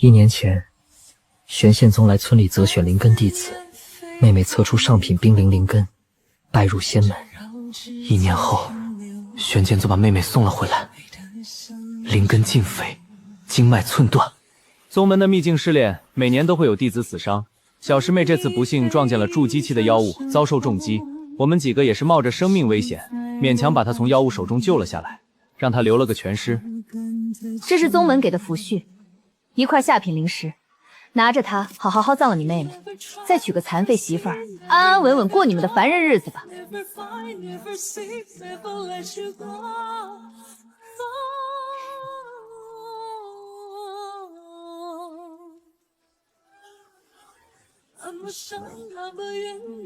1年前，玄宪宗来村里择选灵根弟子，妹妹测出上品冰灵灵根，拜入仙门。1年后，玄剑宗把妹妹送了回来，灵根尽废，经脉寸断。宗门的秘境试炼，每年都会有弟子死伤。小师妹这次不幸撞见了筑基期的妖物，遭受重击。我们几个也是冒着生命危险，勉强把她从妖物手中救了下来，让她留了个全尸。这是宗门给的符序，一块下品灵石，拿着它好好葬了你妹妹，再娶个残废媳妇儿，安安稳稳过你们的凡人日子吧。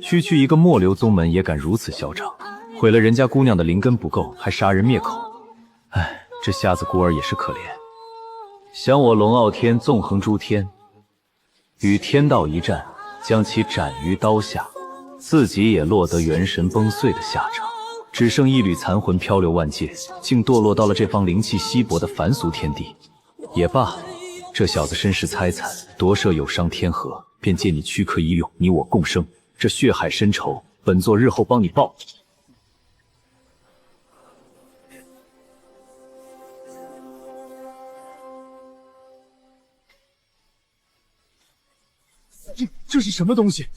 区区一个末流宗门也敢如此嚣张，毁了人家姑娘的灵根不够，还杀人灭口。唉，这瞎子孤儿也是可怜。想我龙傲天纵横诸天，与天道一战，将其斩于刀下，自己也落得元神崩碎的下场，只剩一缕残魂漂流万界，竟堕落到了这方灵气稀薄的凡俗天地。也罢，这小子身世猜惨，夺舍有伤天和，便借你躯壳一用，你我共生。这血海深仇，本座日后帮你报。这是什么东西？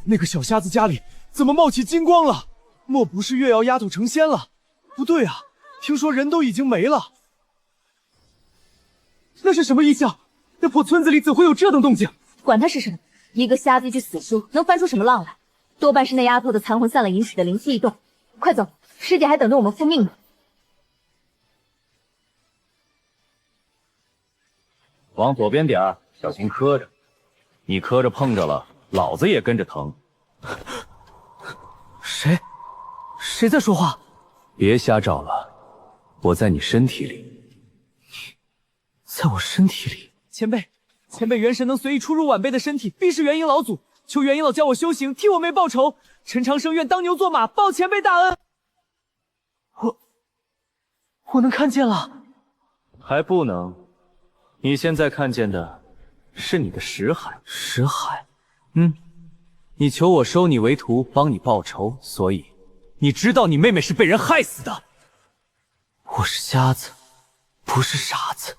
那个小瞎子家里怎么冒起金光了？莫不是月瑶丫头成仙了？不对啊，听说人都已经没了。那是什么异象？那破村子里怎会有这等动静？管他是什么，一个瞎子一句死书，能翻出什么浪来？多半是那丫头的残魂散了，引起的灵气异动。快走，师姐还等着我们复命呢。往左边点儿，小心磕着。你磕着碰着了，老子也跟着疼。谁在说话？别瞎找了，我在你身体里。在我身体里？前辈元神能随意出入晚辈的身体，必是元婴老祖。求元婴老教我修行，替我妹报仇。陈长生愿当牛做马，报前辈大恩。我能看见了？还不能。你现在看见的是你的识海。识海？你求我收你为徒，帮你报仇，所以你知道你妹妹是被人害死的。我是瞎子，不是傻子。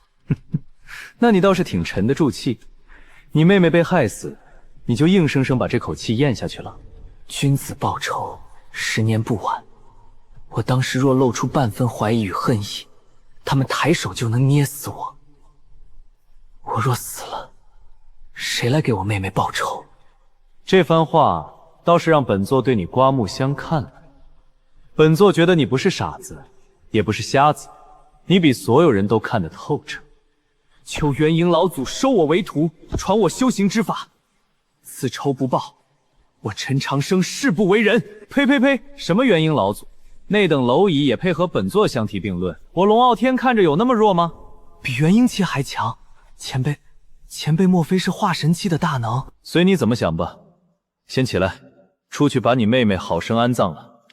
那你倒是挺沉得住气。你妹妹被害死，你就硬生生把这口气咽下去了。君子报仇，10年不晚。我当时若露出半分怀疑与恨意，他们抬手就能捏死我。我若死了，谁来给我妹妹报仇？这番话倒是让本座对你刮目相看了。本座觉得你不是傻子，也不是瞎子，你比所有人都看得透彻。求元婴老祖收我为徒，传我修行之法。此仇不报，我陈长生誓不为人。呸呸呸！什么元婴老祖？那等蝼蚁也配和本座相提并论？我龙傲天看着有那么弱吗？比元婴期还强。前辈莫非是化神期的大能？随你怎么想吧。先起来，出去把你妹妹好生安葬了。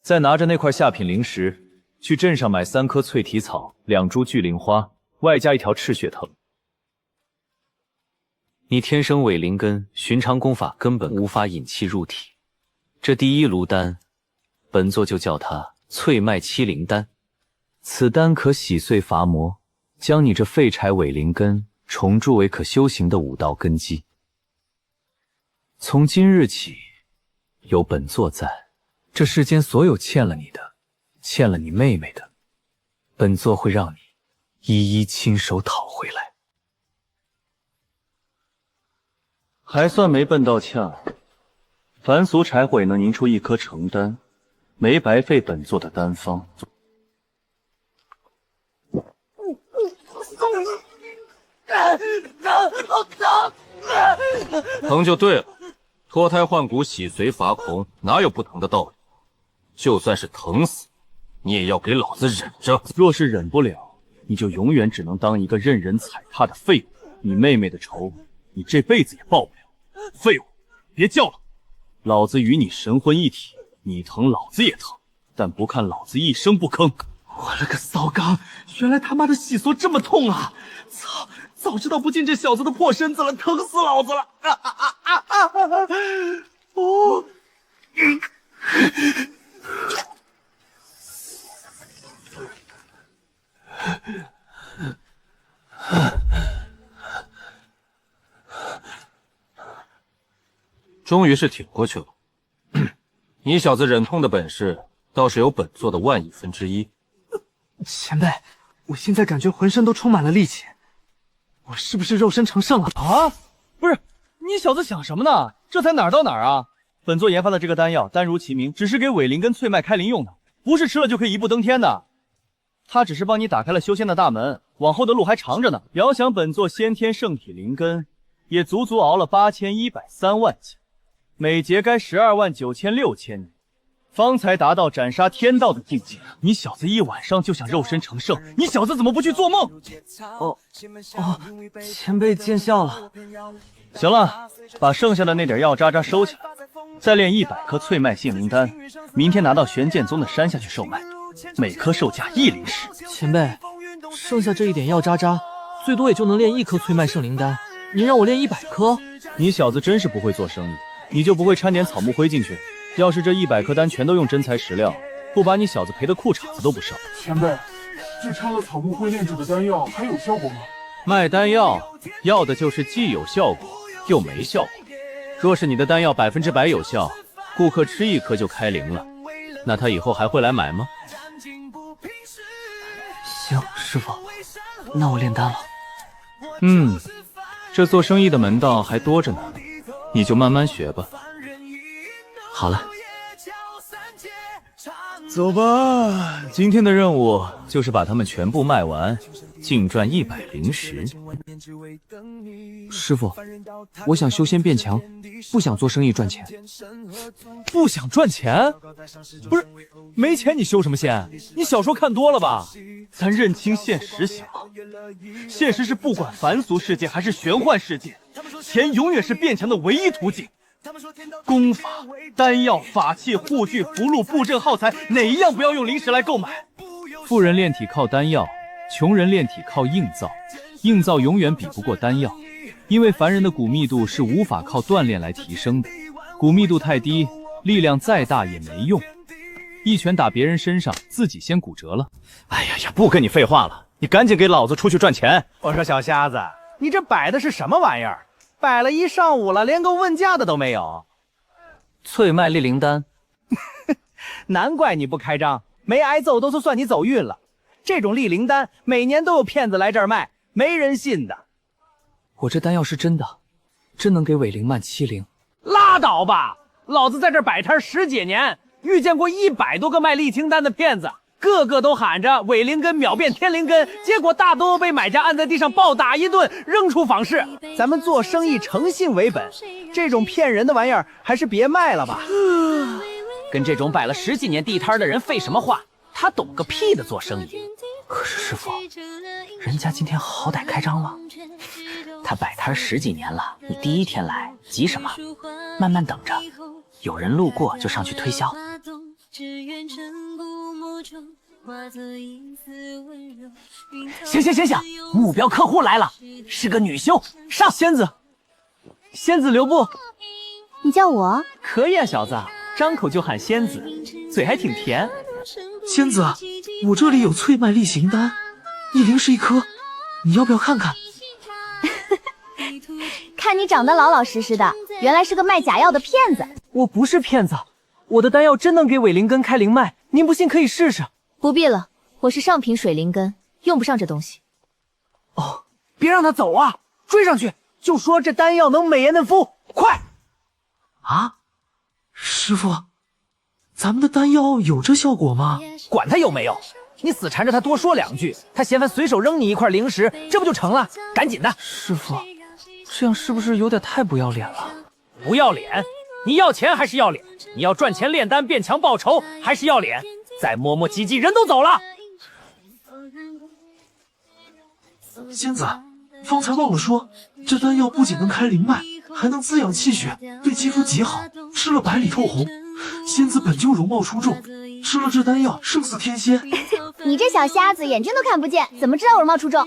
再拿着那块下品灵石，去镇上买3棵淬体草、2株巨灵花，外加1条赤血藤。你天生伪灵根，寻常功法根本无法引气入体。这第1炉丹，本座就叫它淬脉七灵丹。此丹可洗碎伐魔，将你这废柴伪灵根重铸为可修行的5道根基。从今日起，有本座在，这世间所有欠了你的，欠了你妹妹的，本座会让你一一亲手讨回来。还算没笨到呛，凡俗柴火也能凝出1颗成丹，没白费本座的丹方。疼就对了，脱胎换骨、洗髓伐空，哪有不疼的道理？就算是疼死，你也要给老子忍着。若是忍不了，你就永远只能当一个任人踩踏的废物。你妹妹的仇，你这辈子也报不了。废物，别叫了，老子与你神魂一体，你疼老子也疼，但不看老子一声不吭。我了个骚刚，原来他妈的细索这么痛啊！早知道不进这小子的破身子了，疼死老子了！哦，终于是挺过去了。你小子忍痛的本事倒是有本座的1/1000。前辈，我现在感觉浑身都充满了力气，我是不是肉身成圣了啊？不是，你小子想什么呢？这才哪儿到哪儿啊！本座研发的这个丹药，丹如其名，只是给伪灵跟翠脉开灵用的，不是吃了就可以一步登天的。它只是帮你打开了修仙的大门，往后的路还长着呢。遥想本座先天圣体灵根，也足足熬了8103万节，每节该1290006000年，方才达到斩杀天道的境界。你小子一晚上就想肉身成圣，你小子怎么不去做梦？前辈见笑了。行了，把剩下的那点药渣渣收起来，再炼100颗翠脉杏灵丹，明天拿到玄剑宗的山下去售卖，每颗售价1灵石。前辈，剩下这一点药渣渣，最多也就能炼1颗翠脉圣灵丹，您让我炼100颗？你小子真是不会做生意，你就不会掺点草木灰进去？要是这100颗丹全都用真材实料，不把你小子赔的裤衩子都不剩。前辈，这掺了草木灰炼制的丹药还有效果吗？卖丹药要的就是既有效果又没效果。若是你的丹药100%有效，顾客吃1颗就开灵了，那他以后还会来买吗？行，师傅，那我炼丹了。这做生意的门道还多着呢，你就慢慢学吧。好了，走吧，今天的任务就是把它们全部卖完，净赚100灵石。师傅，我想修仙变强，不想做生意赚钱。不想赚钱？不是，没钱你修什么仙？你小说看多了吧？咱认清现实行吗？现实是不管凡俗世界还是玄幻世界，钱永远是变强的唯一途径。功法、丹药、法器、护具、符箓、布阵、耗材，哪一样不要用灵石来购买？富人炼体靠丹药，穷人炼体靠硬造，硬造永远比不过丹药，因为凡人的骨密度是无法靠锻炼来提升的，骨密度太低，力量再大也没用，一拳打别人身上，自己先骨折了。哎呀呀，不跟你废话了，你赶紧给老子出去赚钱！我说小瞎子，你这摆的是什么玩意儿？摆了一上午了，连个问价的都没有。翠脉立灵丹，难怪你不开张，没挨揍都算你走运了。这种立灵丹每年都有骗子来这儿卖，没人信的。我这丹药是真的，真能给伪灵曼7灵。拉倒吧，老子在这儿摆摊10几年，遇见过100多个卖沥青丹的骗子，个个都喊着伪灵根秒变天灵根，结果大多被买家按在地上暴打一顿，扔出坊市。咱们做生意诚信为本，这种骗人的玩意儿还是别卖了吧。跟这种摆了10几年地摊的人废什么话？他懂个屁的做生意。可是师傅，人家今天好歹开张了。他摆摊10几年了，你第一天来，急什么？慢慢等着，有人路过就上去推销。行，目标客户来了，是个女修，上。仙子留步。你叫我？可以啊，小子，张口就喊仙子，嘴还挺甜。仙子，我这里有翠脉力行丹，1灵石1颗，你要不要看看？看你长得老老实实的，原来是个卖假药的骗子。我不是骗子，我的丹药真能给伪灵根开灵脉，您不信可以试试。不必了，我是上品水灵根，用不上这东西。哦，别让他走啊！追上去就说这丹药能美颜嫩肤，快！啊，师傅，咱们的丹药有这效果吗？管他有没有，你死缠着他多说2句，他嫌烦随手扔你一块灵石，这不就成了？赶紧的！师傅，这样是不是有点太不要脸了？不要脸？你要钱还是要脸？你要赚钱炼丹变强报仇，还是要脸？再磨磨唧唧，人都走了。仙子，方才忘了说，这丹药不仅能开灵脉，还能滋养气血，对肌肤极好，吃了百里透红。仙子本就容貌出众，吃了这丹药胜似天仙。你这小瞎子眼睛都看不见，怎么知道我容貌出众？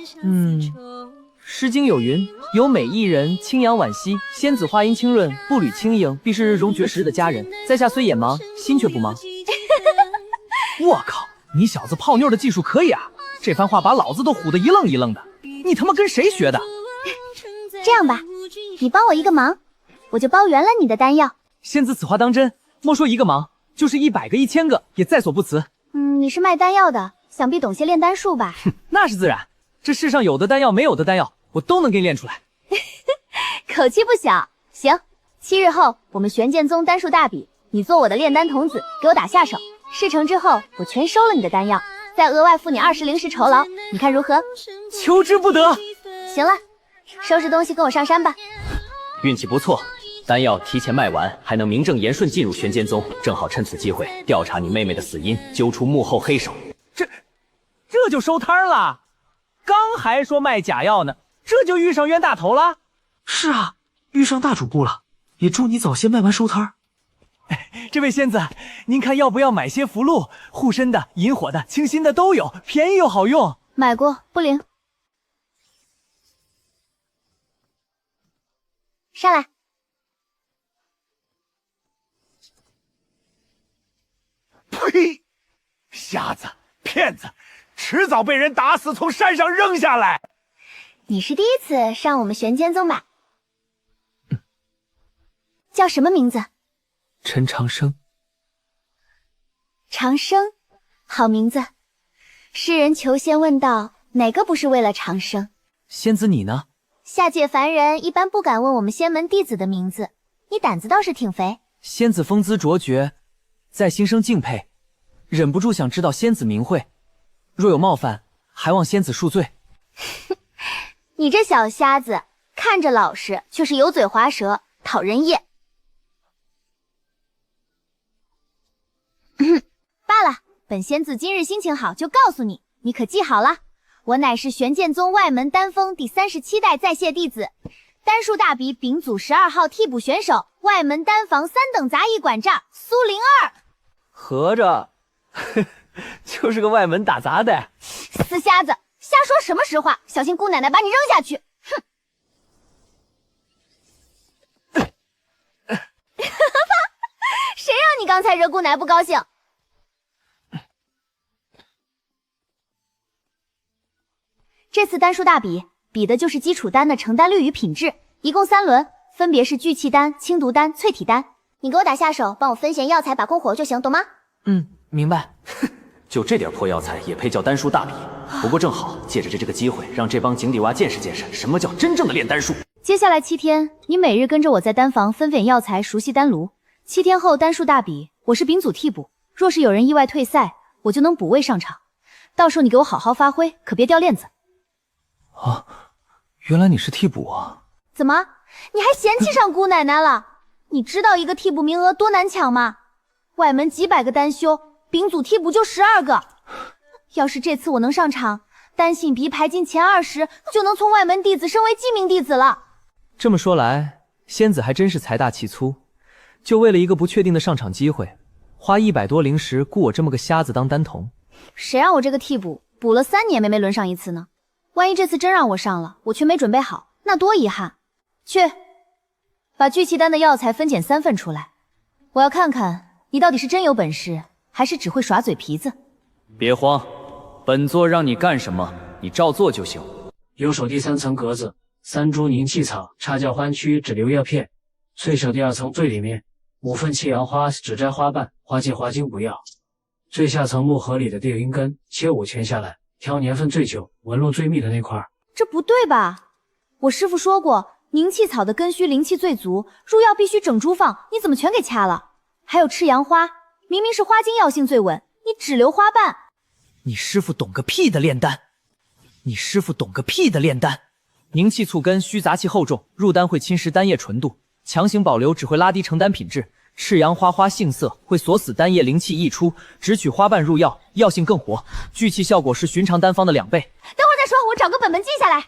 诗经有云：有美一人，清扬惋惜。仙子话音清润，步履轻盈，必是日中绝食的佳人。在下虽眼盲，心却不盲。我靠，你小子泡妞的技术可以啊！这番话把老子都唬得一愣一愣的。你他妈跟谁学的？这样吧，你帮我一个忙，我就包圆了你的丹药。仙子此话当真？莫说一个忙，就是100个1000个也在所不辞。你是卖丹药的，想必懂些炼丹术吧？那是自然，这世上有的丹药没有的丹药，我都能给你炼出来。口气不小。行，7日后我们玄剑宗丹术大比，你做我的炼丹童子，给我打下手。事成之后，我全收了你的丹药，再额外付你20灵石酬劳，你看如何？求之不得。行了，收拾东西跟我上山吧。运气不错，丹药提前卖完，还能名正言顺进入玄剑宗，正好趁此机会调查你妹妹的死因，揪出幕后黑手。这就收摊了？刚还说卖假药呢，这就遇上冤大头了？是啊，遇上大主顾了，也祝你早些卖完收摊儿。这位仙子，您看要不要买些符箓，护身的、引火的、清心的都有，便宜又好用。买过，不灵。上来。呸！瞎子，骗子，迟早被人打死，从山上扔下来。你是第一次上我们玄剑宗吧？叫什么名字？陈长生。长生，好名字。世人求仙问道，哪个不是为了长生？仙子你呢？下界凡人一般不敢问我们仙门弟子的名字，你胆子倒是挺肥。仙子风姿卓绝，在心生敬佩，忍不住想知道仙子名讳，若有冒犯，还望仙子恕罪。你这小瞎子，看着老实，却是油嘴滑舌，讨人厌。罢了，本仙子今日心情好，就告诉你，你可记好了，我乃是玄剑宗外门丹峰第37代在谢弟子，丹术大比丙组12号替补选手，外门丹房3等杂役馆长苏灵儿。合着就是个外门打杂的。死瞎子，瞎说什么实话，小心姑奶奶把你扔下去。哼！谁让你刚才惹姑奶不高兴？这次丹术大比，比的就是基础丹的成丹率与品质，一共3轮，分别是聚气丹、清毒丹、淬体丹。你给我打下手，帮我分拣药材，把控火就行，懂吗？明白。就这点破药材也配叫丹术大比？不过正好借着这个机会，让这帮井底蛙见识见识什么叫真正的炼丹术。接下来7天，你每日跟着我在丹房分拣药材，熟悉丹炉。7天后丹术大比，我是丙组替补，若是有人意外退赛，我就能补位上场。到时候你给我好好发挥，可别掉链子。啊，原来你是替补啊！怎么，你还嫌弃上姑奶奶了？你知道一个替补名额多难抢吗？外门几百个丹修，丙组替补就12个。要是这次我能上场，丹信比排进前20，就能从外门弟子升为记名弟子了。这么说来，仙子还真是财大气粗，就为了一个不确定的上场机会，花100多灵石雇我这么个瞎子当丹童。谁让我这个替补补了3年没轮上一次呢？万一这次真让我上了，我却没准备好，那多遗憾。去，把聚气丹的药材分拣3份出来，我要看看你到底是真有本事，还是只会耍嘴皮子。别慌，本座让你干什么，你照做就行。右手第3层格子，3株凝气草，插椒欢曲，只留叶片。翠手第2层最里面，5份气阳花，只摘花瓣，花茎花茎不要。最下层木盒里的地灵根，切5圈下来，挑年份最久、纹路最密的那块。这不对吧？我师父说过，凝气草的根须灵气最足，入药必须整株放，你怎么全给掐了？还有赤阳花，明明是花茎药性最稳，你只留花瓣。你师父懂个屁的炼丹！你师父懂个屁的炼丹！凝气促根需杂气厚重，入丹会侵蚀丹液纯度，强行保留只会拉低成丹品质。赤阳花花性涩，会锁死丹液灵气溢出，只取花瓣入药，药性更活，聚气效果是寻常丹方的2倍。等会儿再说，我找个本本记下来。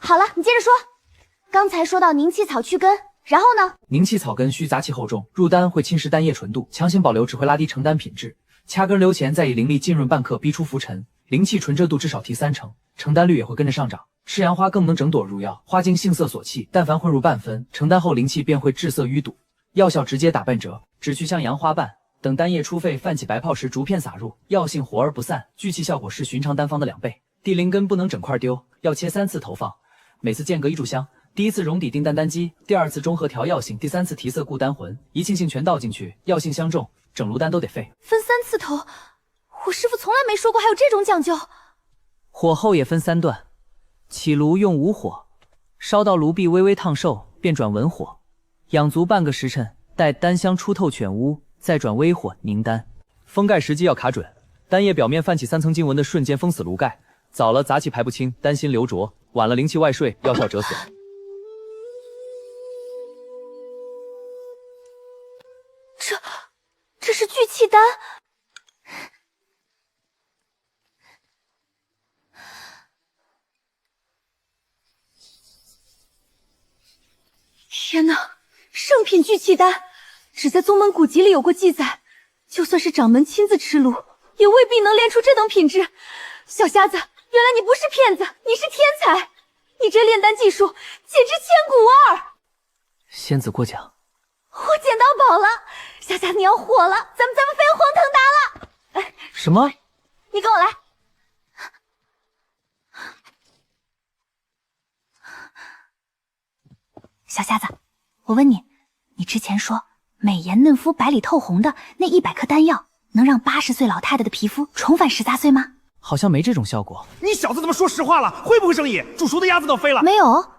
好了，你接着说。刚才说到凝气草去根，然后呢？凝气草根需杂气厚重，入丹会侵蚀丹液纯度，强行保留只会拉低成丹品质。掐根留前，再以灵力浸润半克，逼出浮尘，灵气纯澈度至少提3成，成丹率也会跟着上涨。赤阳花更能整朵入药，花精性色所气，但凡混入半分，成丹后灵气便会滞色淤堵，药效直接打半折。只需将杨花瓣等丹叶初沸泛起白泡时逐片撒入，药性活而不散，聚气效果是寻常丹方的2倍。地灵根不能整块丢，要切3次投放，每次间隔1炷香。第一次溶底定丹丹基，第2次中和调药性，第3次提色固丹魂，一庆性全倒进去，药性相中，整炉丹都得废。分3次投，我师傅从来没说过还有这种讲究。火候也分3段，起炉用无火，烧到炉壁微微烫受，便转文火，养足半个时辰，待丹香出透全屋，再转微火凝丹。封盖时机要卡准，丹叶表面泛起3层经文的瞬间封死炉盖，早了杂气排不清，丹心流浊；晚了灵气外泄，药效折损。这是聚气丹。天哪，圣品聚气丹，只在宗门古籍里有过记载，就算是掌门亲自持炉，也未必能炼出这等品质。小瞎子，原来你不是骗子，你是天才，你这炼丹技术简直千古无二。仙子过奖。我捡到宝了，小瞎子你要火了，咱们飞黄腾达了。哎，什么？你跟我来。小瞎子，我问你，你之前说美颜嫩肤、白里透红的那100颗丹药，能让80岁老太太的皮肤重返13岁吗？好像没这种效果。你小子怎么说实话了？会不会生意？煮熟的鸭子都飞了。没有。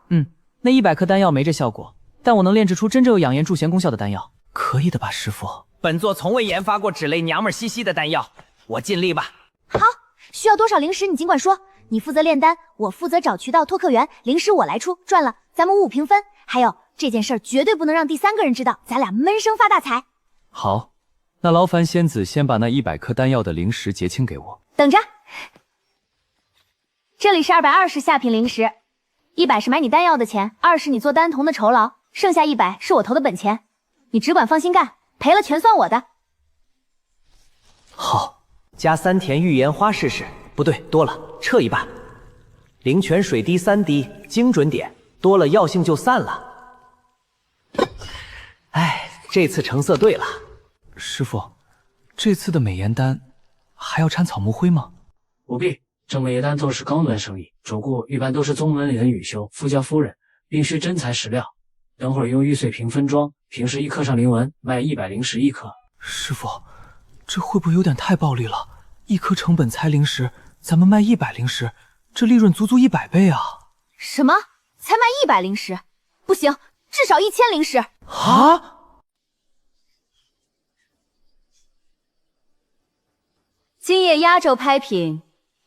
那100颗丹药没这效果，但我能炼制出真正有养颜助贤功效的丹药。可以的吧，师傅？本座从未研发过只类娘们兮兮的丹药，我尽力吧。好，需要多少灵石你尽管说，你负责炼丹，我负责找渠道拓客源，灵石我来出，赚了咱们5-5平分。还有这件事儿绝对不能让第3个人知道，咱俩闷声发大财。好，那劳烦仙子先把那100颗丹药的灵石结清给我。等着，这里是220下品灵石，100是买你丹药的钱，20你做丹童的酬劳，剩下100是我投的本钱，你只管放心干，赔了全算我的。好，加3田玉颜花试试。不对，多了，撤一半。灵泉水滴3滴，精准点，多了药性就散了。哎，这次成色对了。师傅，这次的美颜丹还要掺草木灰吗？不必，这美颜丹做是高端生意，主顾一般都是宗门里的女修、富家夫人，并需真材实料。等会儿用玉碎瓶分装，平时1颗上灵纹，卖100灵石1颗。师傅，这会不会有点太暴利了？1颗成本才灵石，咱们卖100灵石，这利润足足100倍啊！什么？才卖100灵石？不行，至少1000灵石。啊！今夜压轴拍品，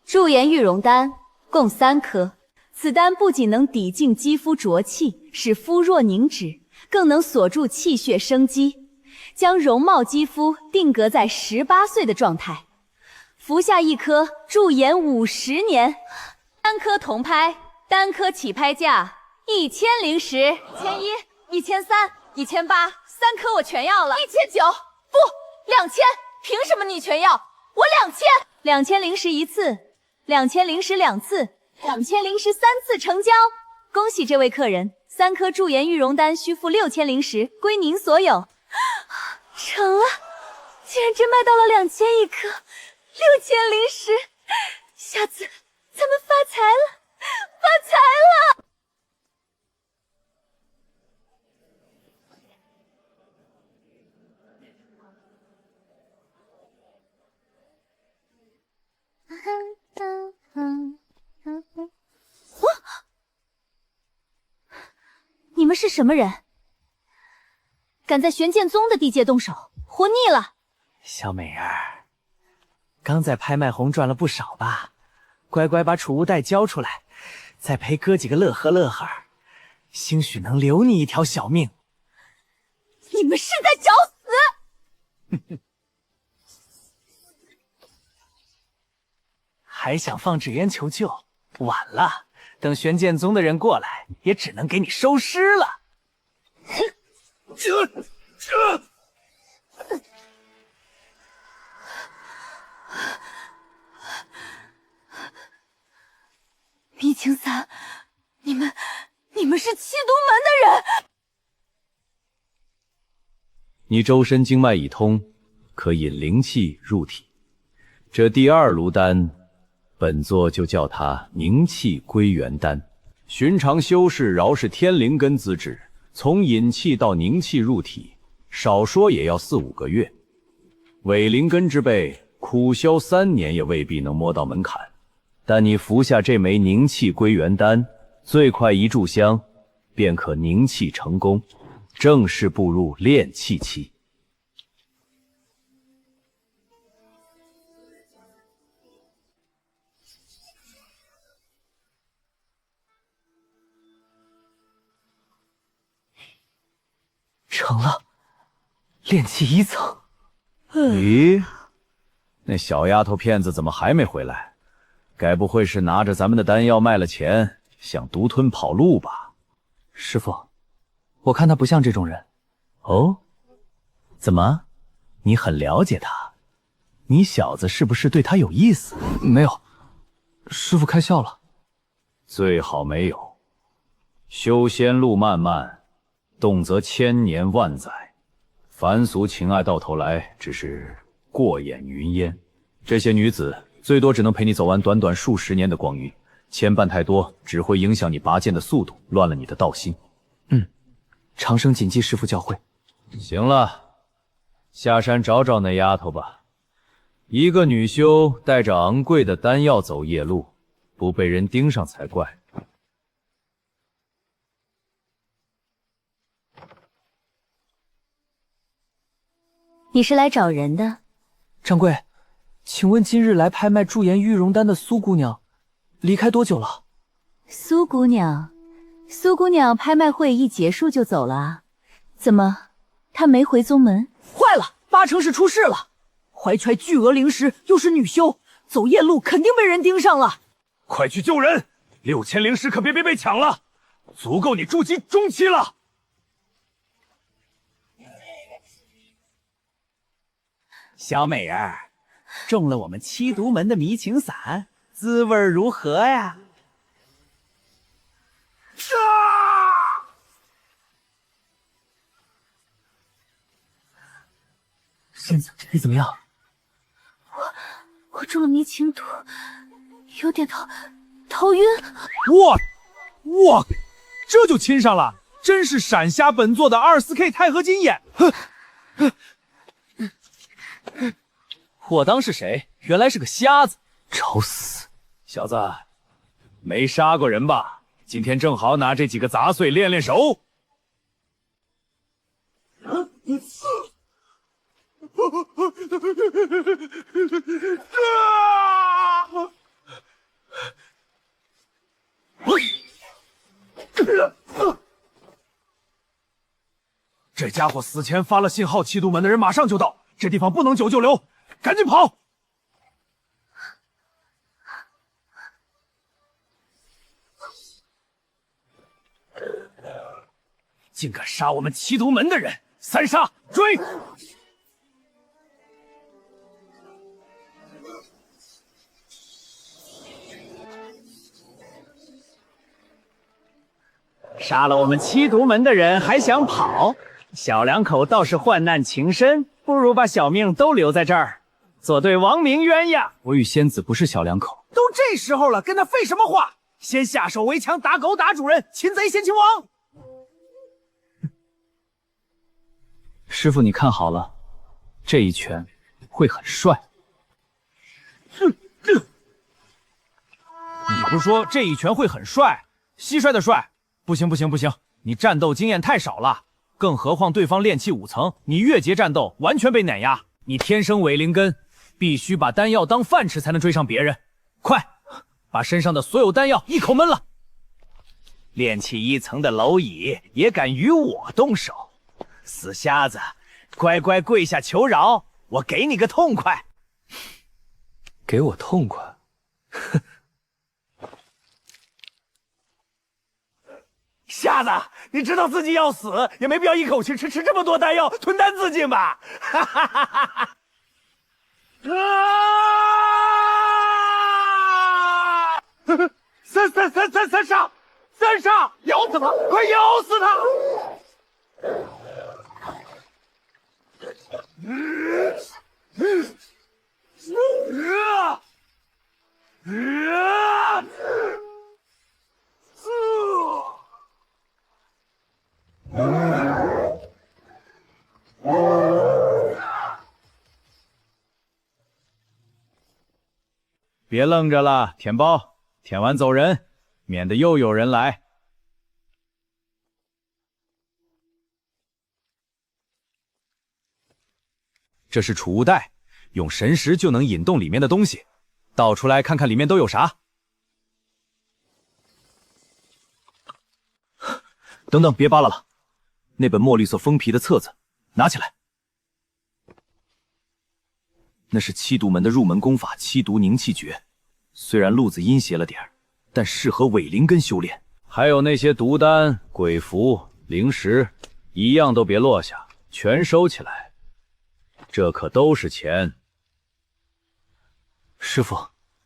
驻颜玉容丹，共3颗。此丹不仅能抵净肌肤浊气，使肤若凝脂，更能锁住气血生机，将容貌肌肤定格在18岁的状态。服下1颗，驻颜50年。3颗同拍，单颗起拍价1000灵石，1100、1300、1800，3颗我全要了。1900，不，2000，凭什么你全要？我2000，2000灵石1次，2000灵石2次，2000灵石3次成交。恭喜这位客人，3颗驻颜玉容丹需付6000灵石，归您所有。成了，竟然真卖到了2000一颗，6000灵石，下次咱们发财了，发财了！你们是什么人？敢在玄剑宗的地界动手，活腻了！小美儿，刚在拍卖红赚了不少吧？乖乖把储物袋交出来，再陪哥几个乐呵乐呵，兴许能留你一条小命。你们是在找死！还想放纸鸢求救？晚了，等玄剑宗的人过来，也只能给你收尸了。迷青伞，你们是七毒门的人！你周身经脉已通，可引灵气入体。这第二炉丹，本座就叫它凝气归元丹。寻常修士饶是天灵根资质，从引气到凝气入体，少说也要4、5个月。伪灵根之辈，苦修3年也未必能摸到门槛。但你服下这枚凝气归元丹，最快1炷香，便可凝气成功，正式步入炼气期。成了，炼气1层。咦，那小丫头片子怎么还没回来？该不会是拿着咱们的丹药卖了钱，想独吞跑路吧？师傅，我看他不像这种人。哦，怎么？你很了解他？你小子是不是对他有意思？没有，师傅开窍了。最好没有。修仙路漫漫，动则千年万载，凡俗情爱到头来只是过眼云烟。这些女子最多只能陪你走完短短数十年的光阴，牵绊太多只会影响你拔剑的速度，乱了你的道心。长生谨记师傅教诲。行了，下山找找那丫头吧。一个女修带着昂贵的丹药走夜路，不被人盯上才怪。你是来找人的？掌柜，请问今日来拍卖驻颜玉容丹的苏姑娘，离开多久了？苏姑娘拍卖会一结束就走了啊？怎么，她没回宗门？坏了，8成是出事了！怀揣巨额灵石，又是女修，走夜路肯定被人盯上了。快去救人！6000灵石可别被抢了，足够你筑基中期了。小美儿，中了我们七毒门的迷情散，滋味如何呀？仙子，你怎么样？我中了迷情毒，有点头晕。哇，这就亲上了，真是闪瞎本座的24K 钛合金眼！我当是谁？原来是个瞎子！找死！小子，没杀过人吧？今天正好拿这几个杂碎练练手。这家伙死前发了信号，七毒门的人马上就到，这地方不能久久留，赶紧跑！竟敢杀我们七毒门的人，3杀追！杀了我们七毒门的人还想跑？小两口倒是患难情深，不如把小命都留在这儿，做对亡命鸳鸯。我与仙子不是小两口。都这时候了，跟他废什么话？先下手为强，打狗打主人，擒贼先擒王。师傅，你看好了，这一拳会很帅。你不是说这一拳会很帅，蟋蟀的帅？不行，你战斗经验太少了，更何况对方炼气5层，你越阶战斗完全被碾压。你天生伪灵根，必须把丹药当饭吃才能追上别人。快，把身上的所有丹药一口闷了。炼气1层的蝼蚁也敢与我动手？死瞎子，乖乖跪下求饶，我给你个痛快。给我痛快？哼！瞎子，你知道自己要死，也没必要一口气吃这么多丹药，吞丹自尽吧。哈哈哈哈哈！啊！三杀！三杀，咬死他！快咬死他！别愣着了，舔包，舔完走人，免得又有人来。这是储物袋，用神识就能引动里面的东西，倒出来看看里面都有啥。等等，别扒拉了，那本墨绿色封皮的册子拿起来。那是七毒门的入门功法七毒凝气诀，虽然路子阴邪了点儿，但适合伪灵根修炼。还有那些毒丹、鬼符、灵石，一样都别落下，全收起来。这可都是钱。师傅，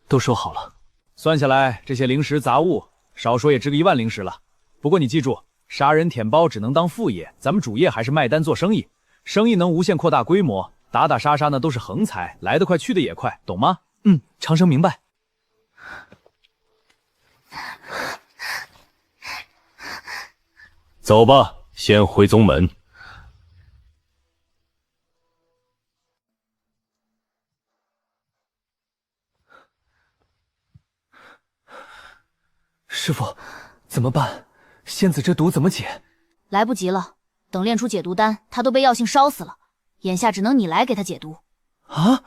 都收好了。算下来，这些灵石杂物，少说也值个1万灵石了。不过你记住，杀人舔包只能当副业，咱们主业还是卖丹做生意。生意能无限扩大规模，打打杀杀呢都是横财，来得快去得也快，懂吗？长生明白。走吧，先回宗门。师傅，怎么办？仙子这毒怎么解？来不及了，等炼出解毒丹，他都被药性烧死了。眼下只能你来给他解毒。啊？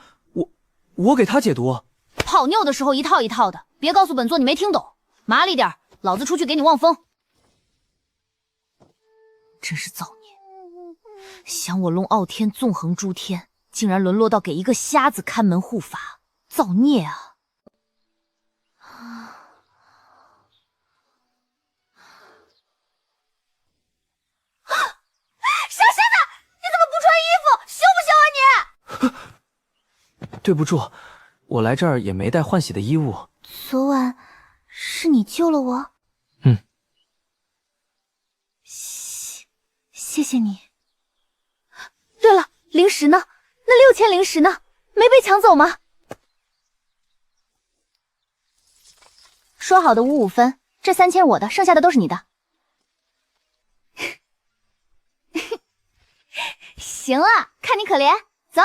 我给他解毒？泡妞的时候一套一套的，别告诉本座你没听懂。麻利点，老子出去给你望风。真是造孽！想我龙傲天纵横诸天，竟然沦落到给一个瞎子看门护法，造孽啊！小仙子，你怎么不穿衣服？羞不羞啊你？对不住，我来这儿也没带换洗的衣物。昨晚是你救了我。谢谢你。对了，灵石呢？那6000灵石呢？没被抢走吗？说好的5-5分，这3000我的，剩下的都是你的。行了，看你可怜，走，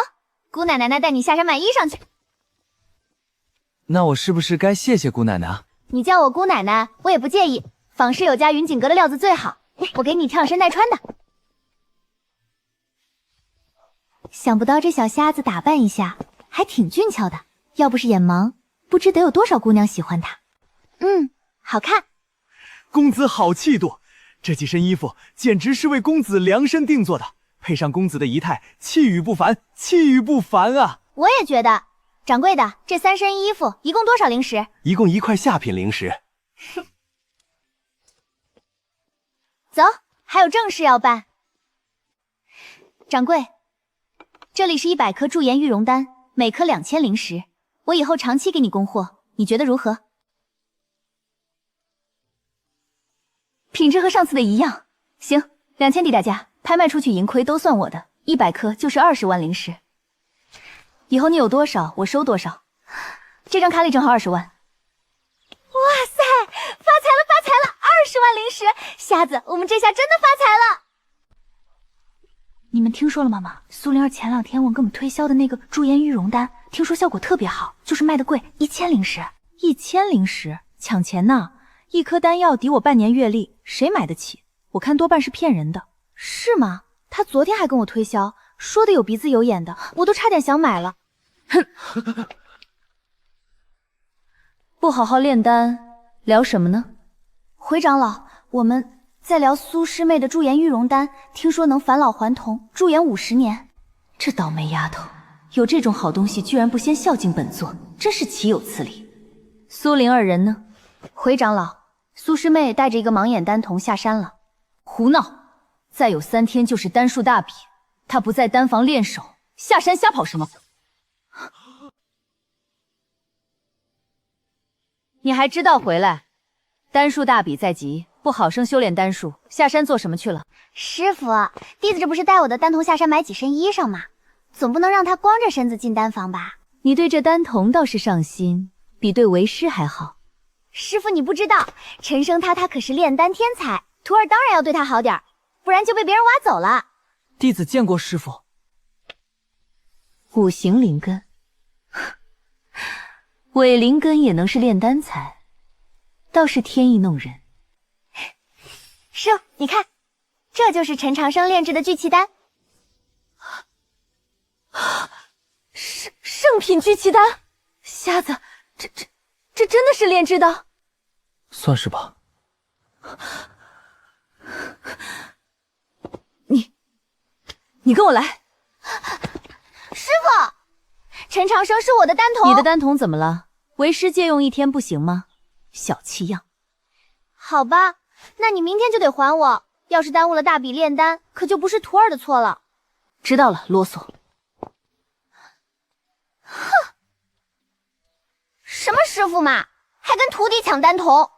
姑奶奶带你下山买衣裳去。那我是不是该谢谢姑奶奶啊？你叫我姑奶奶，我也不介意。仿世有家云锦阁的料子最好，我给你挑身带穿的。想不到这小瞎子打扮一下还挺俊俏的，要不是眼盲，不知得有多少姑娘喜欢他。好看。公子好气度，这几身衣服简直是为公子量身定做的，配上公子的仪态，气宇不凡，气宇不凡啊！我也觉得。掌柜的，这3身衣服一共多少灵石？一共1块下品灵石。走，还有正事要办。掌柜，这里是100颗驻颜玉容丹，每颗2000灵石，我以后长期给你供货，你觉得如何？品质和上次的一样。行，2000抵大家，拍卖出去盈亏都算我的，100颗就是20万灵石。以后你有多少，我收多少。这张卡里正好20万。哇塞，发财了，发财了！20万灵石，瞎子，我们这下真的发财了。你们听说了吗？妈，苏灵儿前2天问给我们推销的那个驻颜玉容丹，听说效果特别好，就是卖的贵，1000灵石。1000灵石，抢钱呢！1颗丹药抵我半年月历，谁买得起？我看多半是骗人的。是吗？他昨天还跟我推销，说的有鼻子有眼的，我都差点想买了。哼！不好好炼丹，聊什么呢？回长老，我们在聊苏师妹的驻颜玉容丹，听说能返老还童，驻颜50年。这倒霉丫头，有这种好东西，居然不先孝敬本座，真是岂有此理！苏灵儿人呢？回长老，苏师妹带着一个盲眼丹童下山了。胡闹！再有3天就是丹术大比，她不在丹房练手，下山瞎跑什么？你还知道回来？丹术大比在即，不好生修炼丹术，下山做什么去了？师傅，弟子这不是带我的丹童下山买几身衣裳吗？总不能让他光着身子进丹房吧？你对这丹童倒是上心，比对为师还好。师傅，你不知道，陈生他可是炼丹天才，徒儿当然要对他好点，不然就被别人挖走了。弟子见过师傅。五行灵根，伪灵根也能是炼丹材，倒是天意弄人。师傅，你看，这就是陈长生炼制的聚气丹。圣品聚气丹，瞎子，这真的是炼制的？算是吧。你跟我来。师傅，陈长生是我的丹童。你的丹童怎么了？为师借用1天不行吗？小气样。好吧，那你明天就得还我。要是耽误了大比炼丹，可就不是徒儿的错了。知道了，啰嗦。哼，什么师傅嘛，还跟徒弟抢丹童。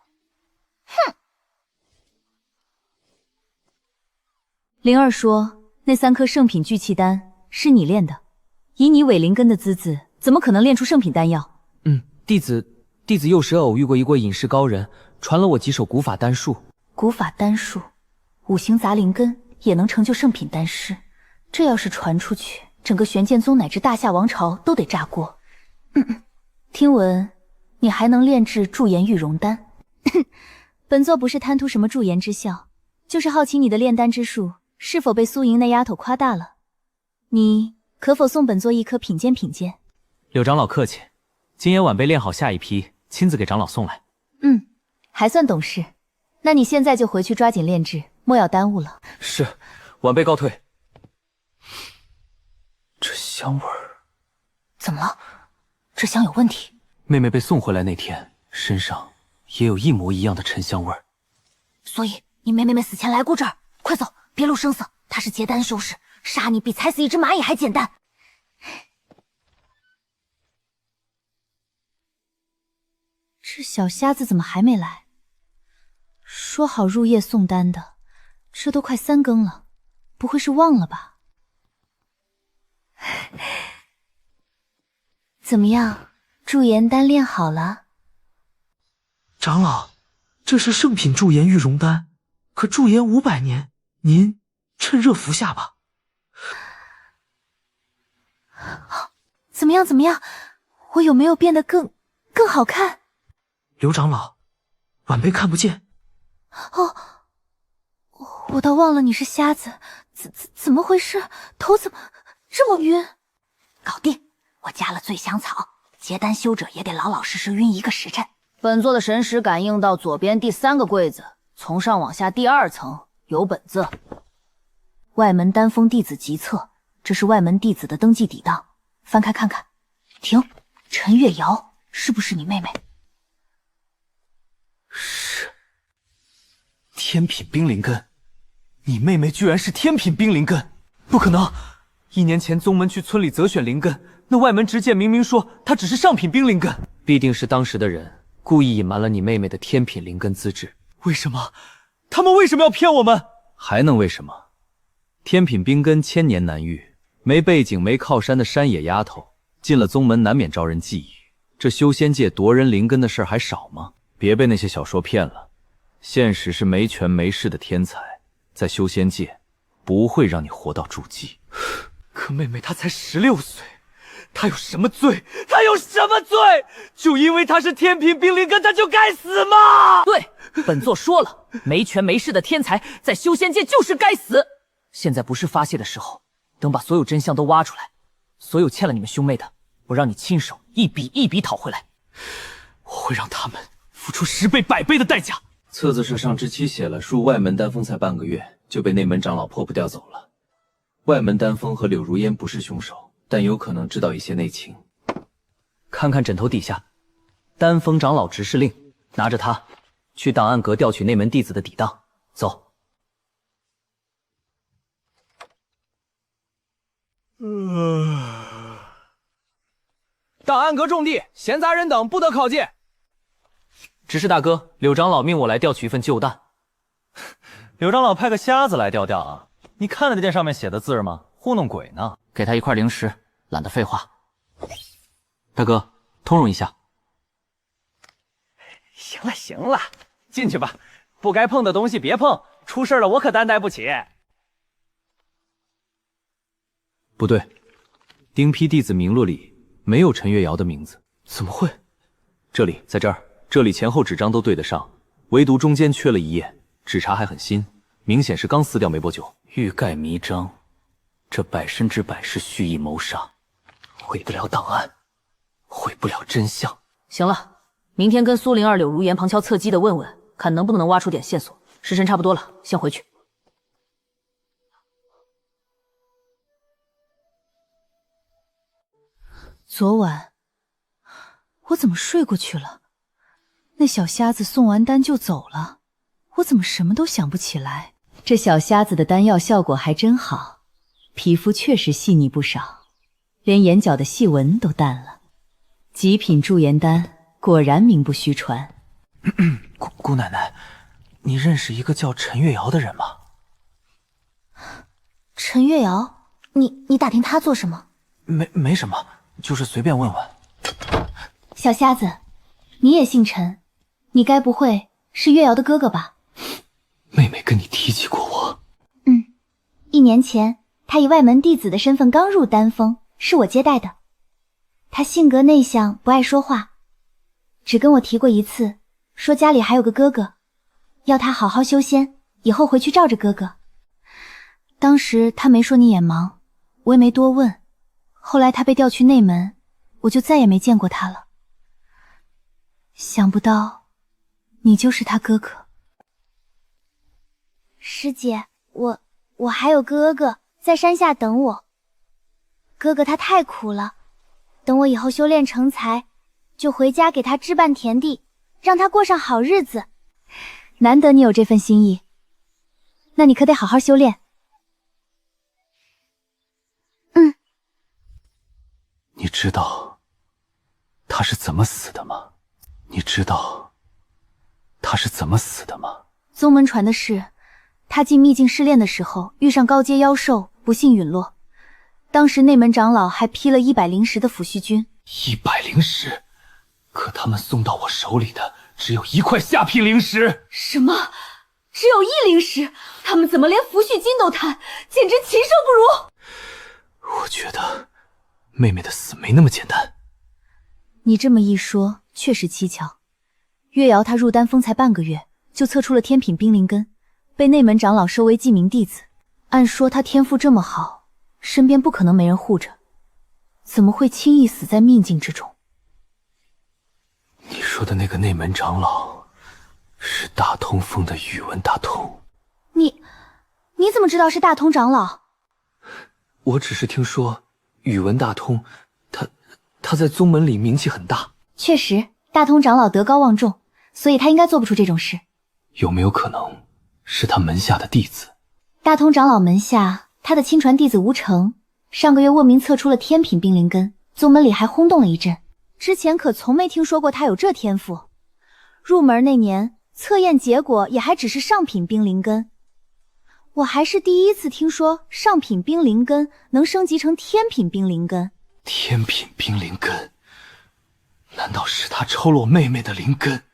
哼。灵儿说，那3颗圣品聚气丹是你炼的，以你伪灵根的资质，怎么可能炼出圣品丹药？弟子幼时偶遇过一位隐士高人，传了我几手古法丹术。古法丹术，五行杂灵根也能成就圣品丹师，这要是传出去，整个玄剑宗乃至大夏王朝都得炸锅。听闻你还能炼制驻颜玉容丹，本座不是贪图什么驻颜之效，就是好奇你的炼丹之术是否被苏莹那丫头夸大了。你可否送本座一颗品鉴品鉴？柳长老客气，今夜晚辈练好下一批，亲自给长老送来。还算懂事。那你现在就回去抓紧炼制，莫要耽误了。是，晚辈告退。这香味儿，怎么了？这香有问题？妹妹被送回来那天，身上也有一模一样的沉香味儿。所以你妹妹死前来过这儿，快走，别露声色。她是结丹修士，杀你比踩死一只蚂蚁还简单。这小瞎子怎么还没来？说好入夜送丹的，这都快3更了，不会是忘了吧？怎么样，驻颜丹炼好了？长老，这是圣品驻颜玉容丹，可驻颜500年，您趁热服下吧。怎么样？怎么样？我有没有变得更好看？刘长老，晚辈看不见。哦，我倒忘了你是瞎子，怎么回事？头怎么这么晕？搞定，我加了醉香草，结丹修者也得老老实实晕1个时辰。本座的神识感应到左边第3个柜子，从上往下第2层有本子。外门丹峰弟子集册，这是外门弟子的登记底档，翻开看看。停，陈月瑶，是不是你妹妹？是。天品冰灵根，你妹妹居然是天品冰灵根，不可能！1年前宗门去村里择选灵根，那外门执剑明明说她只是上品冰灵根，必定是当时的人故意隐瞒了你妹妹的天品灵根资质。为什么？他们为什么要骗我们？还能为什么？天品冰根千年难遇，没背景没靠山的山野丫头，进了宗门难免招人觊觎。这修仙界夺人灵根的事还少吗？别被那些小说骗了。现实是没权没势的天才，在修仙界不会让你活到筑基。可妹妹她才16岁，她有什么罪？她有什么罪？就因为她是天品冰灵根，她就该死吗？对，本座说了，没权没势的天才在修仙界就是该死。现在不是发泄的时候，等把所有真相都挖出来，所有欠了你们兄妹的，我让你亲手一笔一笔讨回来。我会让他们付出10倍100倍的代价。册子上上之期写了，入外门丹峰才半个月，就被内门长老破布调走了。外门丹峰和柳如烟不是凶手，但有可能知道一些内情。看看枕头底下，丹峰长老执事令，拿着它去档案阁调取内门弟子的底档。走。档案阁重地，闲杂人等不得靠近。只是大哥，柳长老命我来调取一份旧丹。柳长老派个瞎子来调调啊？你看得见上面写的字吗？糊弄鬼呢！给他一块灵石，懒得废话。大哥，通融一下。行了行了，进去吧，不该碰的东西别碰，出事了我可担待不起。不对，丁批弟子名录里没有陈月瑶的名字。怎么会？这里，在这儿，这里前后纸张都对得上，唯独中间缺了一页，纸茬还很新，明显是刚撕掉没多久。欲盖弥彰，这100%是蓄意谋杀，毁不了档案，毁不了真相。行了，明天跟苏灵儿、柳如言旁敲侧击的问问，看能不能挖出点线索。时辰差不多了，先回去。昨晚我怎么睡过去了？那小瞎子送完丹就走了，我怎么什么都想不起来？这小瞎子的丹药效果还真好，皮肤确实细腻不少，连眼角的细纹都淡了。极品驻颜丹，果然名不虚传。姑奶奶，你认识一个叫陈月瑶的人吗？陈月瑶，你打听他做什么？没什么，就是随便问问。小瞎子，你也姓陈，你该不会是月瑶的哥哥吧？妹妹跟你提起过我。1年前，他以外门弟子的身份刚入丹峰，是我接待的。他性格内向，不爱说话，只跟我提过一次，说家里还有个哥哥，要他好好修仙，以后回去照着哥哥。当时他没说你眼盲，我也没多问。后来他被调去内门，我就再也没见过他了。想不到，你就是他哥哥。师姐，我还有哥哥在山下等我。哥哥他太苦了，等我以后修炼成才，就回家给他置办田地，让他过上好日子。难得你有这份心意，那你可得好好修炼。你知道他是怎么死的吗？你知道他是怎么死的吗？宗门传的是，他进秘境试炼的时候遇上高阶妖兽，不幸陨落。当时内门长老还批了100灵石的抚恤金。100灵石，可他们送到我手里的只有1块下品灵石。什么？只有1灵石？他们怎么连抚恤金都贪？简直禽兽不如！我觉得妹妹的死没那么简单。你这么一说，确实蹊跷。月瑶她入丹峰才半个月，就测出了天品冰灵根，被内门长老收为记名弟子。按说她天赋这么好，身边不可能没人护着，怎么会轻易死在秘境之中？你说的那个内门长老是大通峰的宇文大通。你怎么知道是大通长老？我只是听说宇文大通他在宗门里名气很大。确实，大通长老德高望重，所以他应该做不出这种事。有没有可能是他门下的弟子？大通长老门下，他的亲传弟子吴成，上个月卧明测出了天品冰灵根，宗门里还轰动了一阵。之前可从没听说过他有这天赋。入门那年，测验结果也还只是上品冰灵根。我还是第一次听说上品冰灵根能升级成天品冰灵根。天品冰灵根，难道是他抽了我妹妹的灵根，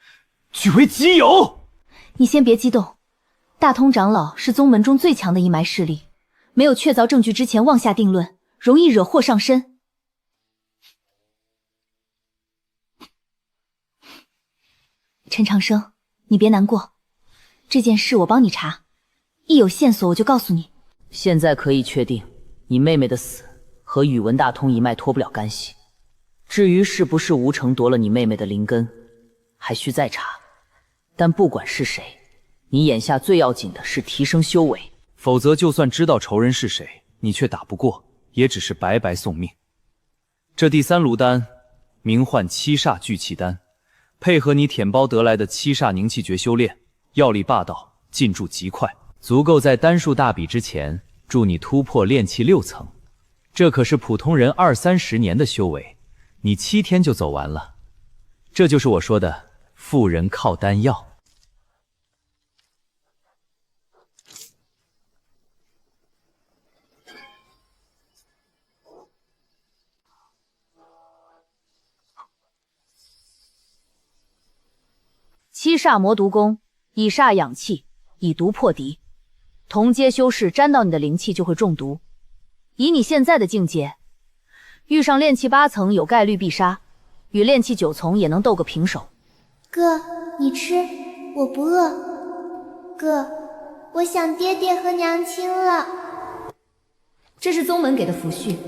据为己有？你先别激动，大通长老是宗门中最强的一脉势力，没有确凿证据之前妄下定论，容易惹祸上身。陈长生，你别难过，这件事我帮你查，一有线索我就告诉你。现在可以确定，你妹妹的死和宇文大通一脉脱不了干系。至于是不是吴成夺了你妹妹的灵根，还需再查。但不管是谁，你眼下最要紧的是提升修为，否则就算知道仇人是谁，你却打不过，也只是白白送命。这第3炉丹名唤七煞聚气丹，配合你舔包得来的七煞凝气诀修炼，药力霸道，进驻极快，足够在丹术大比之前助你突破炼气6层。这可是普通人20-30年的修为，你7天就走完了。这就是我说的富人靠丹药。七煞魔毒功，以煞养气，以毒破敌。同阶修士沾到你的灵气就会中毒。以你现在的境界，遇上炼气8层有概率必杀，与炼气9层也能斗个平手。哥，你吃，我不饿。哥，我想爹爹和娘亲了。这是宗门给的符序，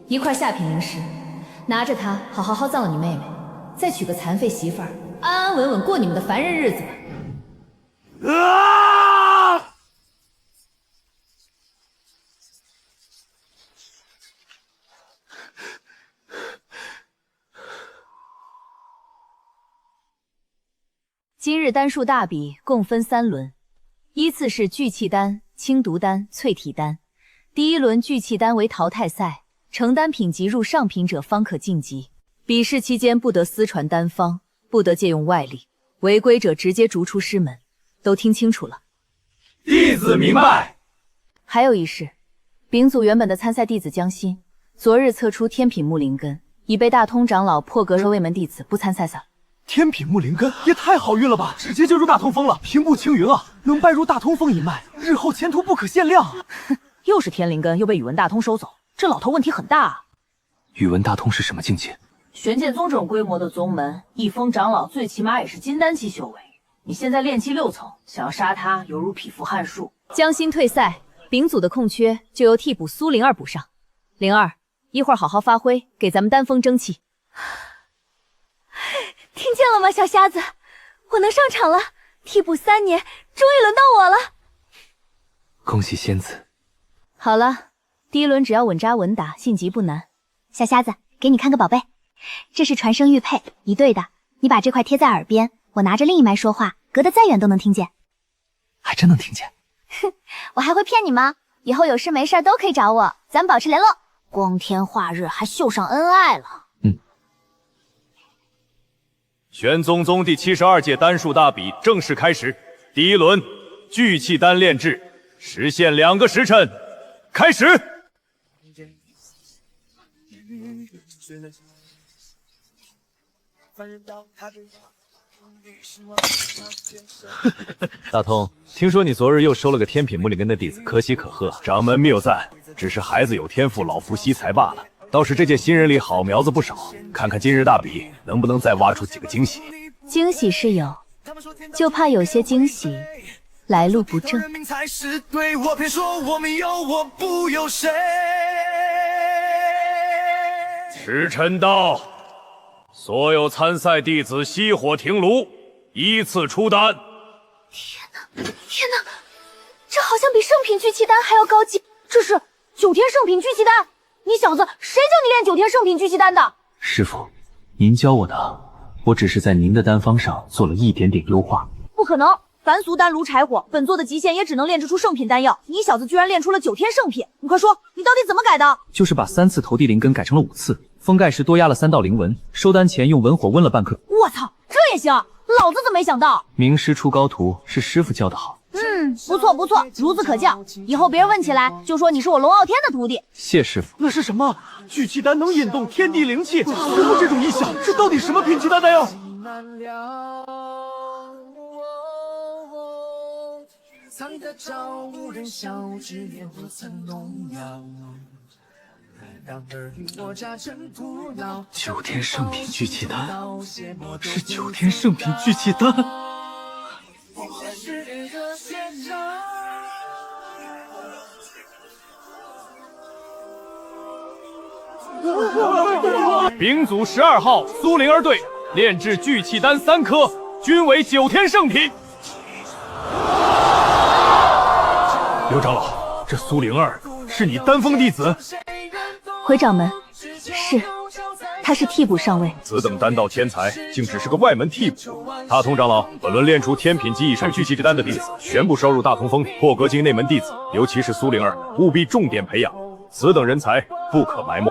一块下品灵石，拿着它好好葬了你妹妹，再娶个残废媳妇儿，安安稳稳过你们的凡人日子吧。啊！今日丹术大比共分3轮，依次是聚气丹、清毒丹、淬体丹。第1轮聚气丹为淘汰赛，成丹品级入上品者方可晋级。比试期间不得私传丹方，不得借用外力，违规者直接逐出师门。都听清楚了。弟子明白。还有一事，丙组原本的参赛弟子江心，昨日测出天品木灵根，已被大通长老破格收卫门弟子，不参赛赛。天品木灵根也太好运了吧，直接就入大通锋了，平步青云啊！能拜入大通锋一脉，日后前途不可限量啊！又是天灵根，又被宇文大通收走，这老头问题很大啊！宇文大通是什么境界？玄剑宗这种规模的宗门，一封长老最起码也是金丹期修为。你现在炼气6层，想要杀他，犹如匹夫撼树。江心退赛，丙组的空缺就由替补苏灵儿补上。灵儿，一会儿好好发挥，给咱们丹峰争气。听见了吗，小瞎子？我能上场了，替补3年，终于轮到我了。恭喜仙子。好了，第1轮只要稳扎稳打，晋级不难。小瞎子，给你看个宝贝，这是传声玉佩，1对的，你把这块贴在耳边，我拿着另一麦说话，隔得再远都能听见。还真能听见。哼，我还会骗你吗？以后有事没事都可以找我，咱们保持联络。光天化日还秀上恩爱了。玄宗宗第72届丹术大比正式开始，第1轮聚气丹炼制，时限2个时辰，开始。大通，听说你昨日又收了个天品木灵根的弟子，可喜可贺。掌门谬赞，只是孩子有天赋，老夫惜才罢了。倒是这届新人里好苗子不少，看看今日大比能不能再挖出几个惊喜。惊喜是有，就怕有些惊喜来路不正。时辰到，所有参赛弟子熄火停炉，依次出丹。天哪，这好像比圣品聚气丹还要高级，这是9天圣品聚气丹。你小子，谁叫你练9天圣品聚气丹的？师傅，您教我的，我只是在您的丹方上做了一点点优化。不可能，凡俗丹如柴火，本座的极限也只能炼制出圣品丹药。你小子居然炼出了9天圣品，你快说，你到底怎么改的？就是把3次投地灵根改成了5次，封盖时多压了3道灵纹，收丹前用文火温了半刻。我操，这也行？老子怎么没想到？名师出高徒，是师傅教的好。不错，孺子可教。以后别人问起来，就说你是我龙傲天的徒弟。谢师傅。那是什么？聚气丹能引动天地灵气，师傅这种异象，这到底什么品级的丹药？9天圣品聚气丹，是9天圣品聚气丹。丙组12号苏灵儿队炼制聚气丹3颗，均为9天圣品。刘长老，这苏灵儿是你丹峰弟子？回掌门，是，他是替补上位。此等丹道天才，竟只是个外门替补。大通长老，本轮炼出天品及以上聚气丹的弟子，全部收入大通峰破格境内门弟子，尤其是苏灵儿，务必重点培养。此等人才不可埋没。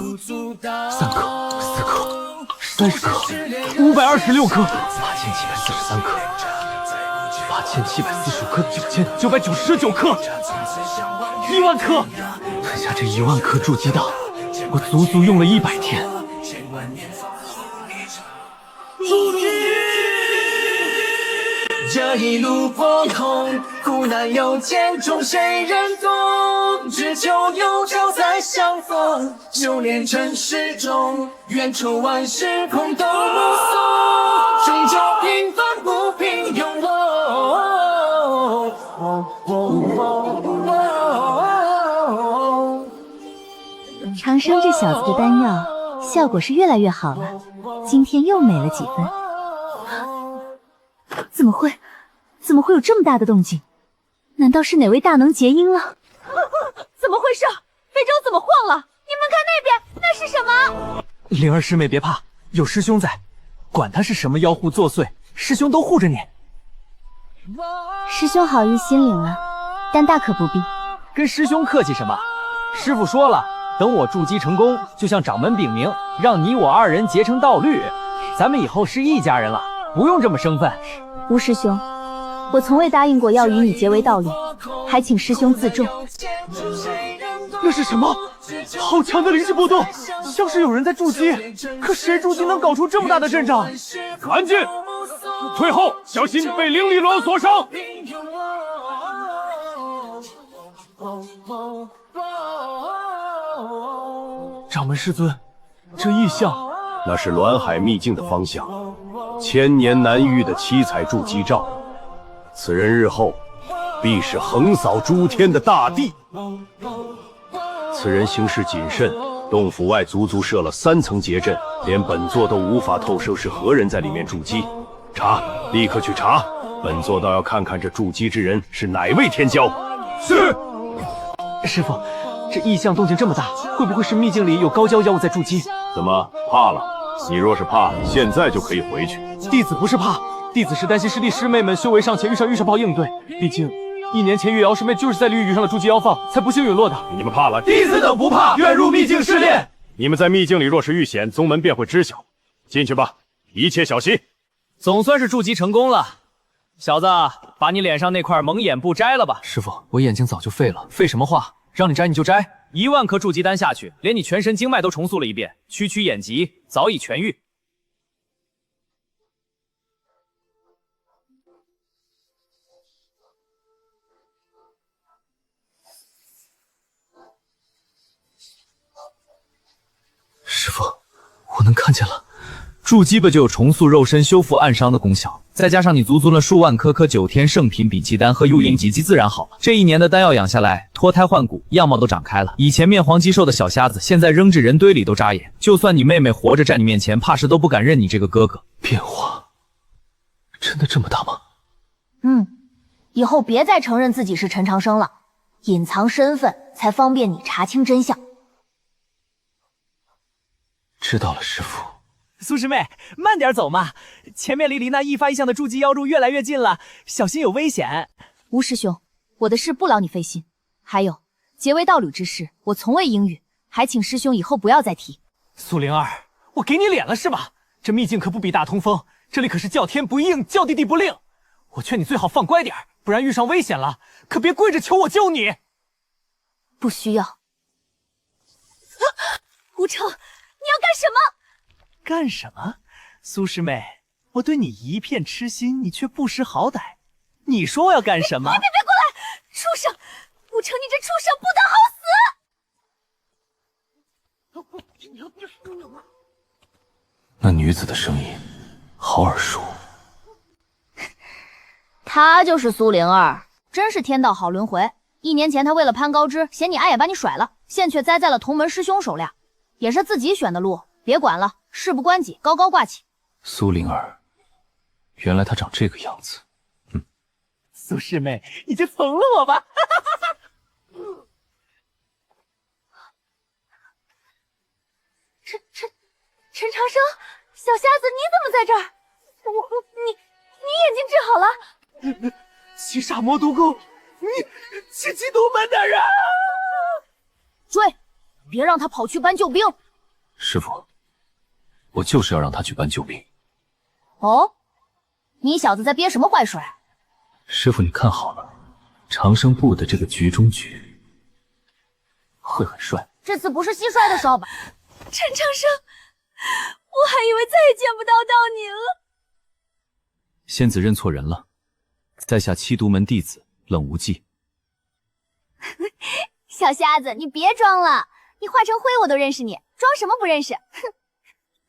3颗，4颗，30颗，526颗，8743颗，8745颗，9999颗，10000颗。吞下这10000颗筑基档，我足足用了100天。这一路破空，苦难又艰重，谁人懂？只求有朝再相逢，修炼成始终，愿抽万时空都目送，终究平凡不平庸。长生这小子的丹药效果是越来越好了，今天又美了几分。怎么会有这么大的动静？难道是哪位大能结阴了？怎么回事？非洲怎么晃了？看那边，那是什么？灵儿师妹别怕，有师兄在，管他是什么妖狐作祟，师兄都护着你。师兄好意心领了，但大可不必。跟师兄客气什么？师傅说了，等我筑基成功，就向掌门禀明，让你我二人结成道侣，咱们以后是一家人了，不用这么生分。吴师兄，我从未答应过要与你结为道侣，还请师兄自重。那是什么？好强的灵气波动，像是有人在筑基，可谁筑基能搞出这么大的阵仗？安静，退后，小心被灵力轮所伤。掌门师尊，这异象，那是鸾海秘境的方向，千年难遇的七彩筑基罩。此人日后必是横扫诸天的大帝。此人行事谨慎，洞府外足足设了3层结阵，连本座都无法透射是何人在里面筑基。查，立刻去查！本座倒要看看这筑基之人是哪位天骄。是。师傅，这异象动静这么大，会不会是秘境里有高蛟妖物在筑基？怎么怕了？你若是怕，现在就可以回去。弟子不是怕，弟子是担心师弟师妹们修为尚浅，遇上御神炮应对。毕竟1年前月瑶师妹就是在鲤鱼遇上了筑基妖放，才不幸陨落的。你们怕了？弟子等不怕，愿入秘境试炼。你们在秘境里若是遇险，宗门便会知晓。进去吧，一切小心。总算是筑基成功了，小子，把你脸上那块蒙眼布摘了吧。师傅，我眼睛早就废了，废什么话？让你摘你就摘。1万颗筑基丹下去，连你全身经脉都重塑了一遍，区区眼疾早已痊愈。师傅，我能看见了。筑基吧就有重塑肉身、修复暗伤的功效，再加上你足足了数万颗9天圣品丙气丹和幽影极肌，自然好了。这1年的丹药养下来，脱胎换骨，样貌都长开了。以前面黄肌瘦的小瞎子，现在扔至人堆里都扎眼。就算你妹妹活着站你面前，怕是都不敢认你这个哥哥。变化真的这么大吗？以后别再承认自己是陈长生了，隐藏身份才方便你查清真相。知道了，师傅。苏师妹，慢点走嘛，前面离那异发异象的筑基妖柱越来越近了，小心有危险。吴师兄，我的事不劳你费心。还有结为道侣之事，我从未应允，还请师兄以后不要再提。苏灵儿，我给你脸了是吧？这秘境可不比大通风，这里可是叫天不应，叫地地不令。我劝你最好放乖点，不然遇上危险了，可别跪着求我救你。不需要。吴成，你要干什么？干什么？苏师妹，我对你一片痴心，你却不识好歹。你说我要干什么？别过来！畜生！吴成，你这畜生不得好死！那女子的声音好耳熟。她就是苏灵儿，真是天道好轮回。1年前她为了攀高枝，嫌你碍眼把你甩了，现却栽在了同门师兄手下，也是自己选的路，别管了。事不关己，高高挂起。苏灵儿，原来她长这个样子。苏师妹，你就从了我吧。陈长生，小瞎子，你怎么在这儿？你眼睛治好了？七煞魔毒钩，你七七独门的人，追，别让他跑去搬救兵。师傅，我就是要让他去搬救兵。哦，你小子在憋什么坏水？师傅，你看好了，长生部的这个局中局会很帅。这次不是蟋蟀的时候吧？陈长生，我还以为再也见不到您了。仙子认错人了，在下七独门弟子冷无忌。小瞎子，你别装了，你化成灰我都认识你，装什么不认识？哼！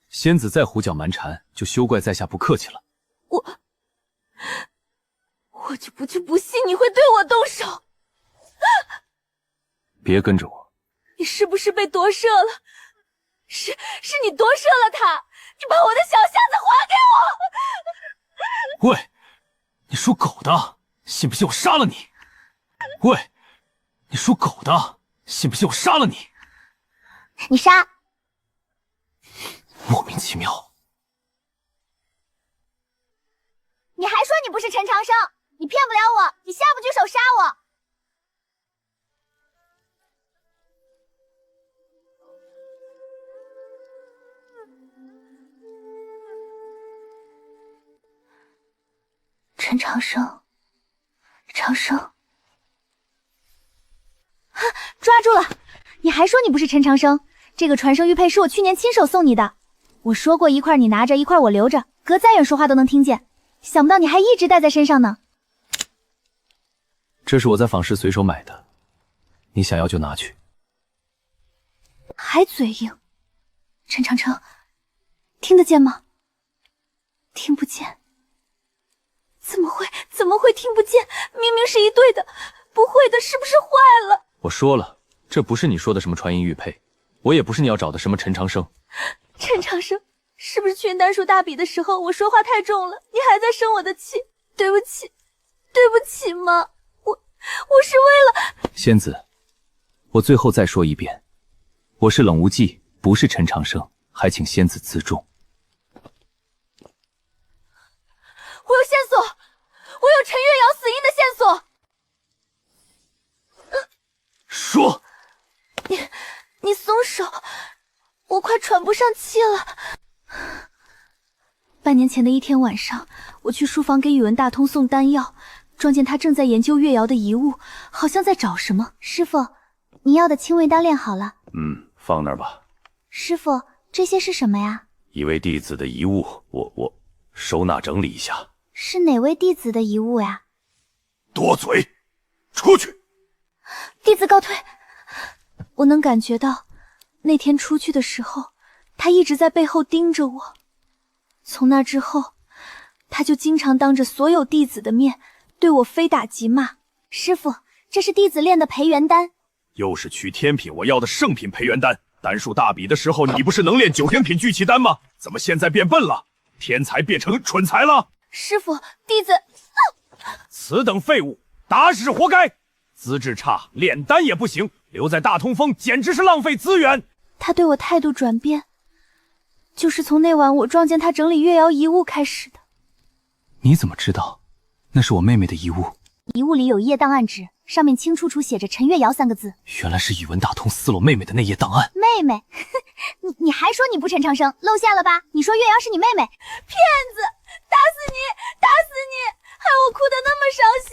仙子再胡搅蛮缠，就休怪在下不客气了。我就不信你会对我动手。别跟着我。你是不是被夺舍了？是你夺舍了他，你把我的小瞎子还给我！喂，你属狗的，信不信我杀了你？喂，你属狗的，信不信我杀了你？你杀！莫名其妙。你还说你不是陈长生？你骗不了我，你下不去手杀我！陈长生，长生，抓住了！你还说你不是陈长生？这个传声玉佩是我去年亲手送你的。我说过一块你拿着，一块我留着，隔再远说话都能听见。想不到你还一直带在身上呢。这是我在坊市随手买的，你想要就拿去。还嘴硬，陈长生，听得见吗？听不见。怎么会听不见？明明是一对的，不会的，是不是坏了？我说了，这不是你说的什么传音玉佩，我也不是你要找的什么陈长生。陈长生，是不是去年单数大比的时候我说话太重了，你还在生我的气？对不起，对不起嘛，我是为了……仙子，我最后再说一遍，我是冷无忌，不是陈长生，还请仙子自重。我有线索，我有陈月瑶死因的线索。说，你松手，我快喘不上气了。半年前的一天晚上，我去书房给宇文大通送丹药，撞见他正在研究月瑶的遗物，好像在找什么。师傅，你要的清胃丹炼好了。放那儿吧。师傅，这些是什么呀？一位弟子的遗物，我收纳整理一下。是哪位弟子的遗物呀？多嘴，出去！弟子告退。我能感觉到，那天出去的时候，他一直在背后盯着我。从那之后，他就经常当着所有弟子的面对我非打即骂。师傅，这是弟子炼的培元丹。又是取天品我要的圣品培元丹。单数大比的时候，你不是能炼9天品聚气丹吗？怎么现在变笨了？天才变成蠢材了？师傅，弟子……此等废物，打死活该！资质差，炼丹也不行，留在大通峰简直是浪费资源。他对我态度转变，就是从那晚我撞见他整理月瑶遗物开始的。你怎么知道那是我妹妹的遗物？遗物里有一页档案纸，上面清楚写着陈月瑶3个字。原来是宇文大通撕落妹妹的那页档案。妹妹，你还说你不陈长生，露馅了吧？你说月瑶是你妹妹，骗子！打死你！打死你！害我哭得那么伤心。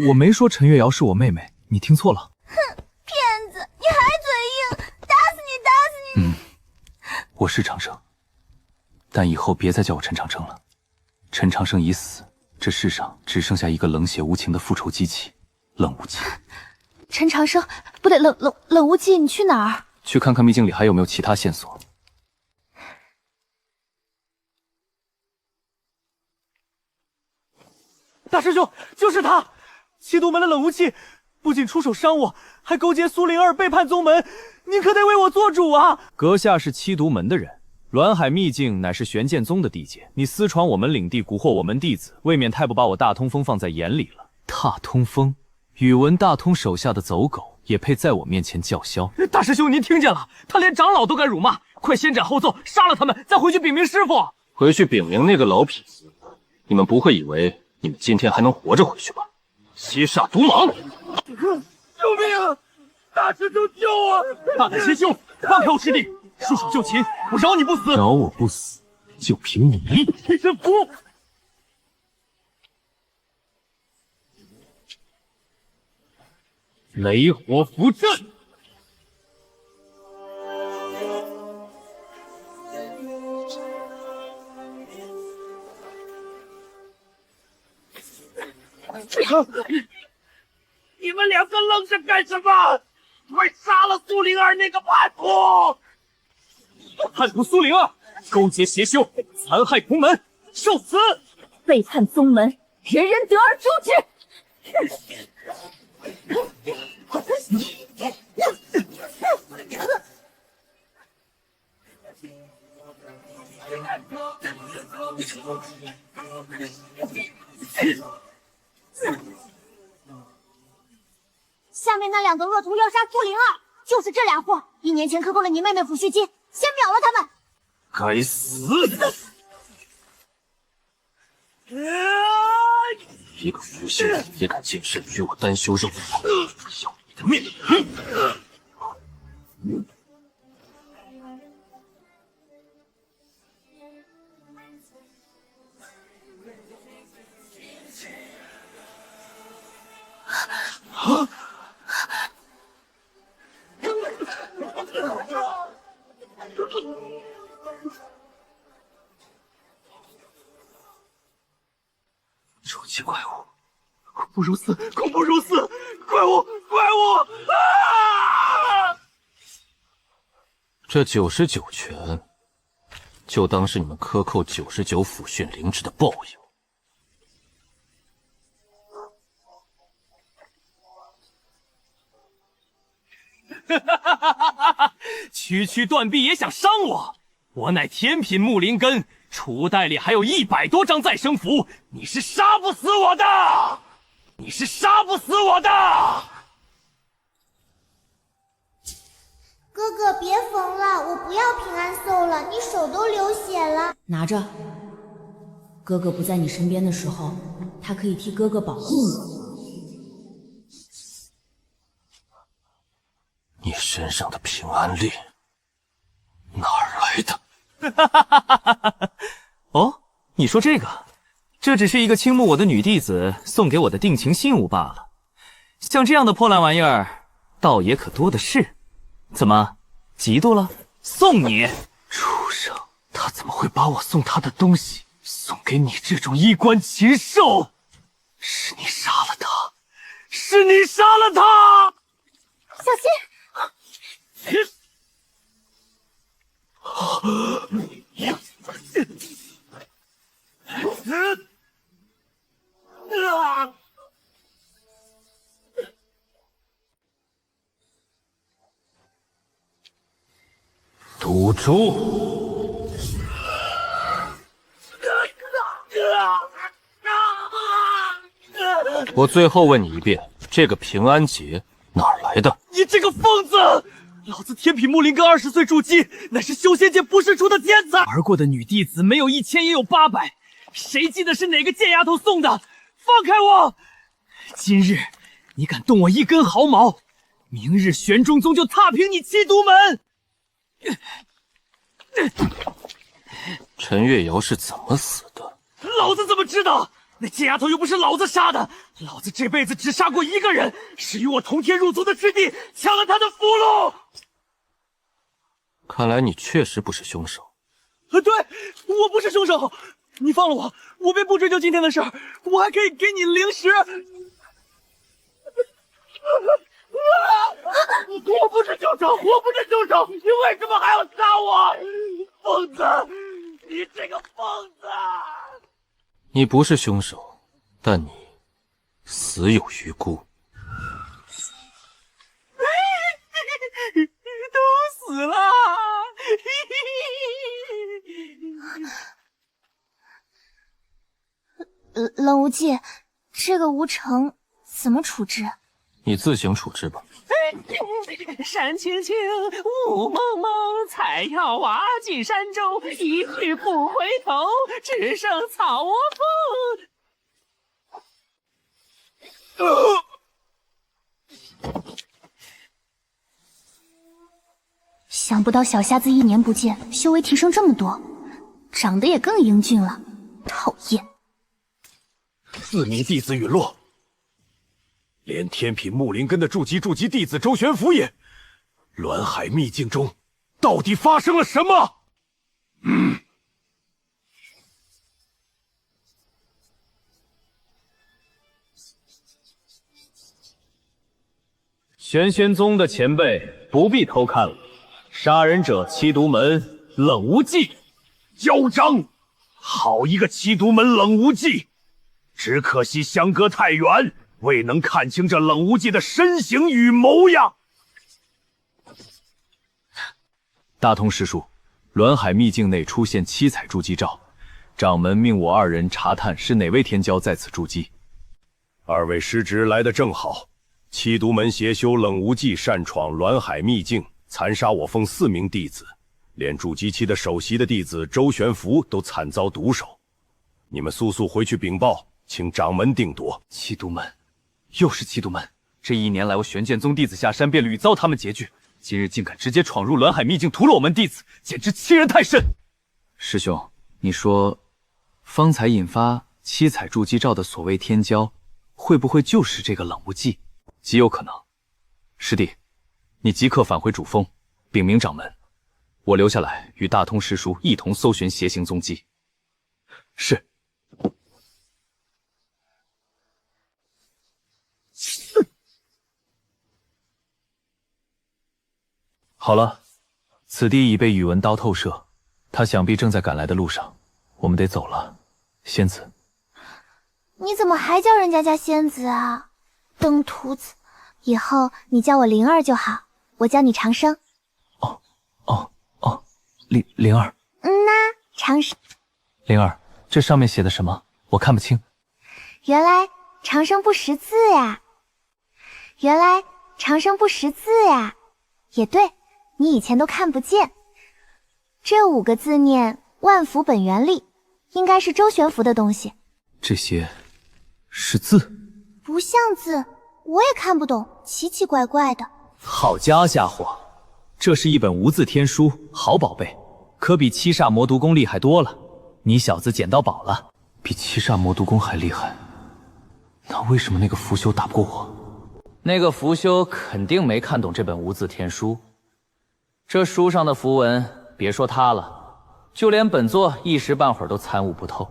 我没说陈月瑶是我妹妹，你听错了。哼，骗子！你还嘴硬！打死你！打死你！我是长生，但以后别再叫我陈长生了。陈长生已死，这世上只剩下一个冷血无情的复仇机器——冷无忌。陈长生，不对，冷无忌，你去哪儿？去看看秘境里还有没有其他线索。大师兄，就是他！七毒门的冷无忌，不仅出手伤我，还勾结苏灵儿背叛宗门，您可得为我做主啊！阁下是七毒门的人，鸾海秘境乃是玄剑宗的地界，你私闯我们领地，蛊惑我们弟子，未免太不把我大通风放在眼里了。大通风，宇文大通手下的走狗也配在我面前叫嚣？大师兄，您听见了？他连长老都敢辱骂，快先斩后奏，杀了他们，再回去禀明师傅。回去禀明那个老痞子，你们不会以为你们今天还能活着回去吧？西煞毒蟒！救命啊！大师兄救我！大胆邪修，放开我师弟，束手就擒，我饶你不死！饶我不死，就凭你！替身符！雷火符阵！你们两个愣着干什么？快杀了苏灵儿那个叛徒！叛徒苏灵儿勾结邪修，残害同门，受死！背叛宗门，人人得而诛之！下面那2个恶徒要杀苏灵儿，就是这俩货，1年前克扣了你妹妹抚恤金，先秒了他们。该死！一个腐朽人也敢近身与我单修肉搏，要你的命！啊！终极怪物，恐怖如斯，恐怖如斯！怪物，怪物！啊！这99拳，就当是你们克扣99抚训灵芝的报应。区区断臂也想伤我？我乃天品木灵根，储物袋里还有100多张再生符，你是杀不死我的！你是杀不死我的！哥哥别缝了，我不要平安寿了，你手都流血了。拿着，哥哥不在你身边的时候，它可以替哥哥保护你。你身上的平安令哪儿来的？哦，你说这个，这只是一个倾慕我的女弟子送给我的定情信物罢了。像这样的破烂玩意儿，倒也可多的是。怎么，嫉妒了？送你！畜生，他怎么会把我送他的东西送给你这种衣冠禽兽？是你杀了他，是你杀了他！小心！毒株！我最后问你一遍，这个平安结哪儿来的？你这个疯子！老子天品木灵根20岁筑基，乃是修仙界不世出的天才。玩过的女弟子没有1000也有800，谁记得是哪个贱丫头送的？放开我！今日你敢动我一根毫毛，明日玄中宗就踏平你七毒门！陈月瑶是怎么死的？老子怎么知道？那贱丫头又不是老子杀的，老子这辈子只杀过一个人，是与我同天入族的师弟抢了他的符箓。看来你确实不是凶手。对，我不是凶手，你放了我，我便不追究今天的事儿，我还可以给你零食。我不是凶手，我不是凶手，你为什么还要杀我？疯子，你这个疯子！你不是凶手，但你死有余辜。都死了！冷无忌，这个无成怎么处置？你自行处置吧。山青青，雾蒙蒙，采药娃进山中，一去不回头，只剩草窝缝。想不到小瞎子1年不见，修为提升这么多，长得也更英俊了，讨厌。4名弟子陨落，连天品木灵根的筑基弟子周玄福也。栾海秘境中到底发生了什么？玄仙宗的前辈不必偷看了，杀人者七毒门冷无忌。嚣张！好一个七毒门冷无忌！只可惜相隔太远，未能看清这冷无忌的身形与模样。大通师叔，栾海秘境内出现7彩筑基罩，掌门命我2人查探是哪位天骄在此筑基。2位师侄来得正好，七毒门邪修冷无忌擅闯栾海秘境，残杀我方4名弟子，连筑基期的首席的弟子周玄福都惨遭毒手。你们速速回去禀报，请掌门定夺。七毒门，又是七毒门！这1年来，我玄剑宗弟子下山便屡遭他们拮据，今日竟敢直接闯入栾海秘境屠了我们弟子，简直欺人太甚！师兄，你说，方才引发七彩筑基罩的所谓天骄，会不会就是这个冷无忌？极有可能。师弟，你即刻返回主峰，禀明掌门，我留下来与大通师叔一同搜寻邪行踪迹。是。好了，此地已被宇文刀透射，他想必正在赶来的路上，我们得走了。仙子，你怎么还叫人家仙子啊？登徒子，以后你叫我灵儿就好，我叫你长生。灵儿。长生。灵儿，这上面写的什么？我看不清。原来长生不识字呀！也对，你以前都看不见。这5个字念万福本源力，应该是周玄福的东西。这些是字？不像字，我也看不懂，奇奇怪怪的。好家伙，这是一本无字天书，好宝贝，可比七煞魔毒功厉害多了。你小子捡到宝了。比七煞魔毒功还厉害？那为什么那个符修打不过我？那个符修肯定没看懂这本无字天书，这书上的符文，别说他了，就连本座一时半会儿都参悟不透。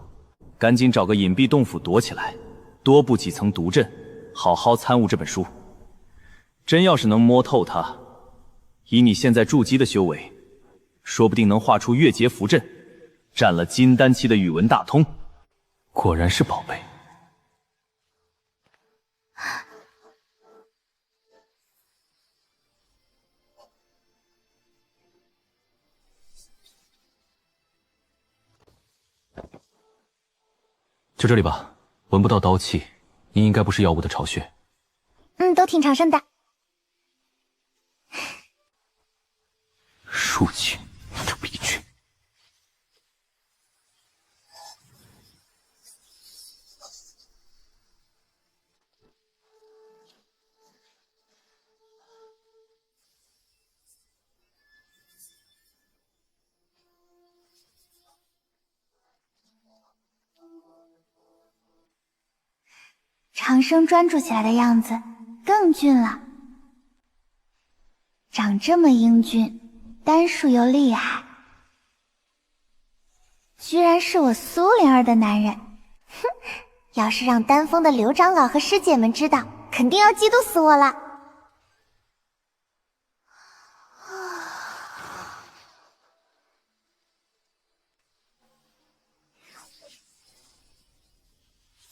赶紧找个隐蔽洞府躲起来，多布几层毒阵，好好参悟这本书。真要是能摸透它，以你现在筑基的修为，说不定能画出月劫符阵，占了金丹期的宇文大通。果然是宝贝。就这里吧，闻不到刀气，您应该不是妖物的巢穴。都挺长生的。树精，这逼群。长生专注起来的样子更俊了，长这么英俊，丹术又厉害，居然是我苏灵儿的男人。哼，要是让丹峰的刘长老和师姐们知道，肯定要嫉妒死我了。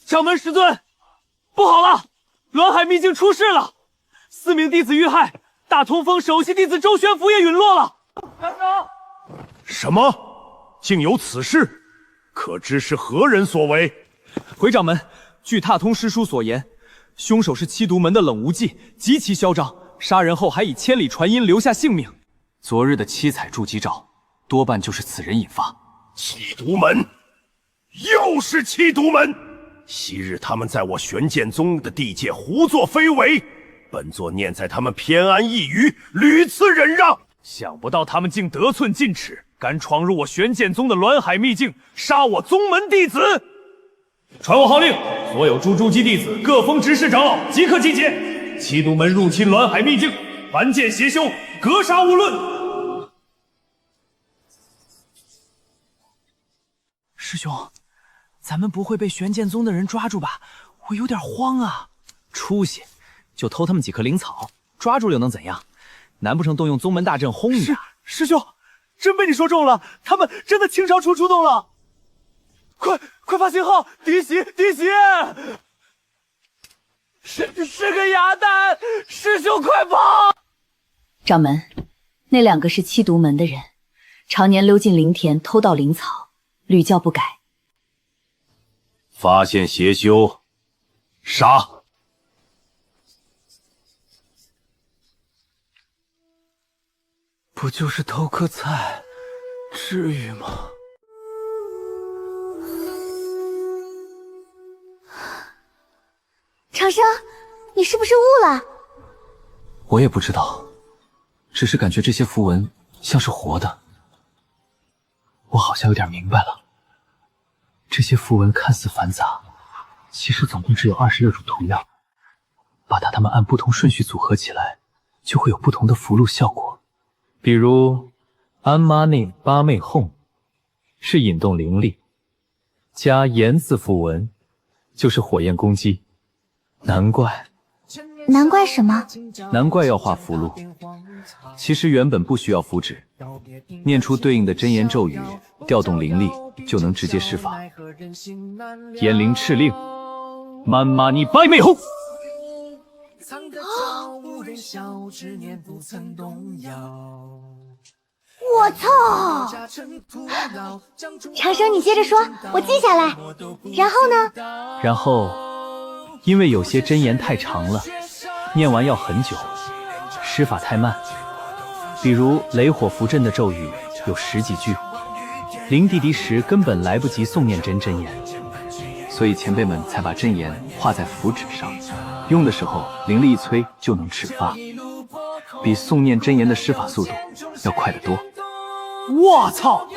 掌门师尊，不好了，栾海秘境出事了，4名弟子遇害，大通峰首席弟子周玄福也陨落了。长生，什么？竟有此事？可知是何人所为？回掌门，据大通师叔所言，凶手是七毒门的冷无忌，极其嚣张，杀人后还以千里传音留下性命。昨日的七彩筑基罩，多半就是此人引发。七毒门，又是七毒门！昔日他们在我玄剑宗的地界胡作非为，本座念在他们偏安一隅，屡次忍让。想不到他们竟得寸进尺，敢闯入我玄剑宗的栾海秘境，杀我宗门弟子！传我号令，所有筑基弟子各封执事长老即刻集结，七毒门入侵栾海秘境，凡见邪修，格杀勿论。师兄，咱们不会被玄剑宗的人抓住吧？我有点慌啊。出息，就偷他们几棵灵草，抓住了又能怎样？难不成动用宗门大阵轰你啊？师兄，真被你说中了，他们真的倾巢出动了！快发信号，敌袭！是个哑蛋，师兄快跑！掌门，那2个是七毒门的人，常年溜进灵田偷盗灵草，屡教不改。发现邪修，杀！不就是偷颗菜，至于吗？长生，你是不是悟了？我也不知道，只是感觉这些符文像是活的。我好像有点明白了，这些符文看似繁杂，其实总共只有26种图样，把它们按不同顺序组合起来，就会有不同的符箓效果。比如安妈内八妹哄是引动灵力，加炎字符文就是火焰攻击。难怪什么？难怪要画符箓。其实原本不需要符纸，念出对应的真言咒语，调动灵力就能直接施法。炎灵敕令，曼玛尼白妹红。我操！长生，你接着说，我记下来。然后呢？然后，因为有些真言太长了，念完要很久，施法太慢。比如雷火符阵的咒语有10几句，灵地敌时根本来不及诵念真言，所以前辈们才把真言画在符纸上，用的时候灵力一催就能直发，比诵念真言的施法速度要快得多。我操！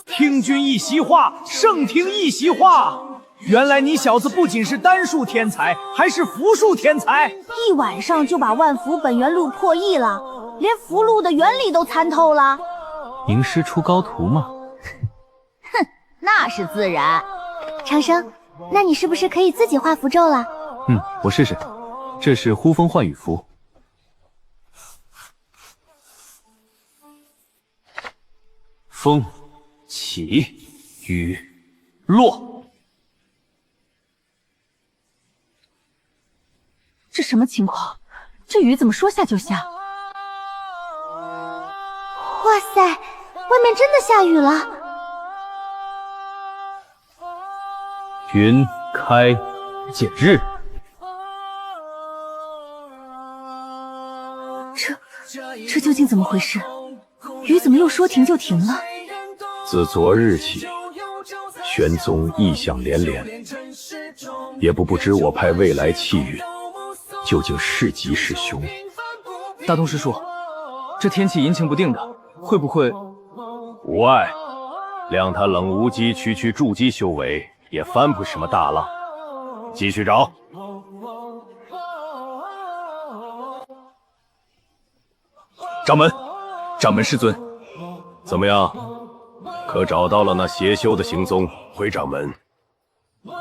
听君一席话，胜听一席话。原来你小子不仅是丹术天才，还是符术天才。一晚上就把万符本源录破译了，连符箓的原理都参透了。吟诗出高徒嘛。哼，那是自然。长生，那你是不是可以自己画符咒了？我试试。这是呼风唤雨符。风起，雨落。这什么情况？这雨怎么说下就下？哇塞，外面真的下雨了！云开见日。这究竟怎么回事？雨怎么又说停就停了？自昨日起，玄宗异象连连，也不知我派未来气运究竟是吉是凶。大东师叔，这天气阴晴不定的，会不会？无碍，谅他冷无极区筑基修为，也翻不什么大浪。继续找。掌门师尊，怎么样？可找到了那邪修的行踪？回掌门，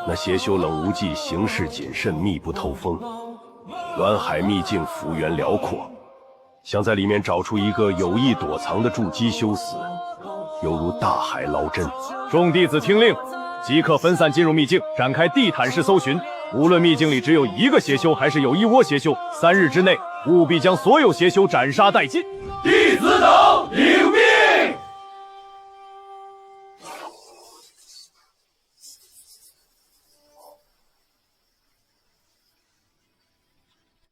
那邪修冷无忌行事谨慎，密不透风。栾海秘境幅员辽阔，想在里面找出一个有意躲藏的筑基修士，犹如大海捞针。众弟子听令，即刻分散进入秘境，展开地毯式搜寻。无论秘境里只有1个邪修，还是有1窝邪修，3日之内务必将所有邪修斩杀殆尽。弟子等领命。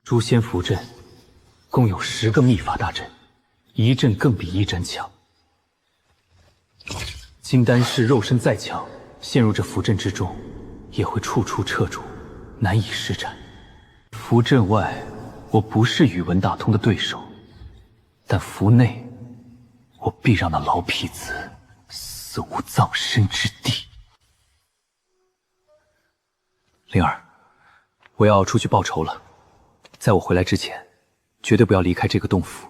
诛仙符阵共有10个秘法大阵，一阵更比一阵强。金丹氏肉身再强，陷入这符阵之中，也会处处掣住，难以施展。符阵外，我不是宇文大通的对手，但符内，我必让那老痞子死无葬身之地。灵儿，我要出去报仇了。在我回来之前，绝对不要离开这个洞府。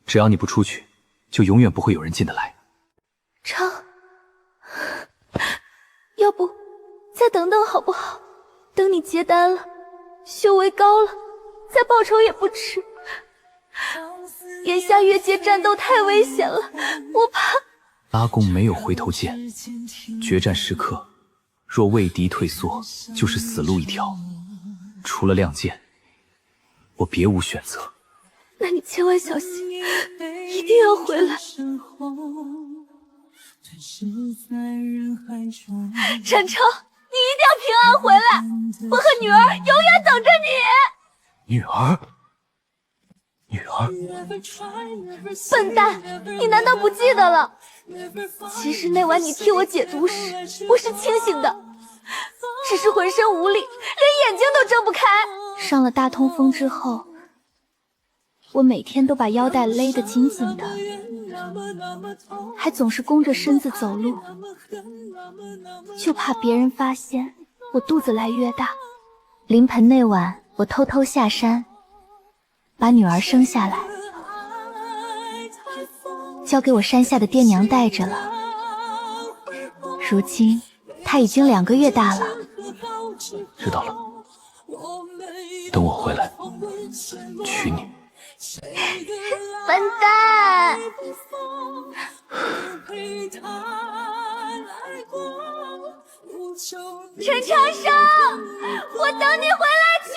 只要你不出去，就永远不会有人进得来。成，要不再等等好不好？等你结丹了，修为高了，再报仇也不迟。眼下越界战斗太危险了，我怕。拉弓没有回头箭，决战时刻，若为敌退缩，就是死路一条。除了亮剑，我别无选择。那你千万小心，一定要回来。展成，你一定要平安回来，我和女儿永远等着你。女儿？女儿。笨蛋，你难道不记得了？其实那晚你替我解毒时，我是清醒的，只是浑身无力，连眼睛都睁不开。上了大通风之后，我每天都把腰带勒得紧紧的，还总是弓着身子走路，就怕别人发现我肚子来越大。临盆那晚，我偷偷下山，把女儿生下来，交给我山下的爹娘带着了。如今她已经2个月大了。知道了，等我回来娶你。笨蛋！陈长生，我等你回来娶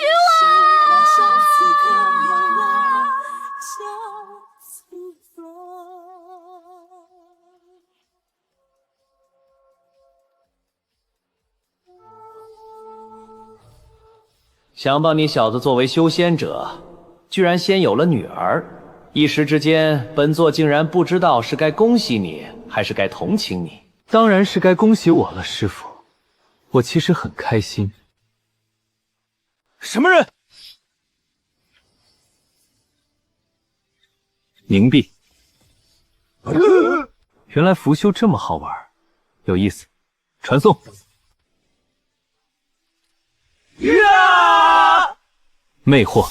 想把你小子作为修仙者，居然先有了女儿，一时之间，本座竟然不知道是该恭喜你，还是该同情你。当然是该恭喜我了，师傅。我其实很开心。什么人？凝碧。原来符修这么好玩，有意思。传送。魅惑。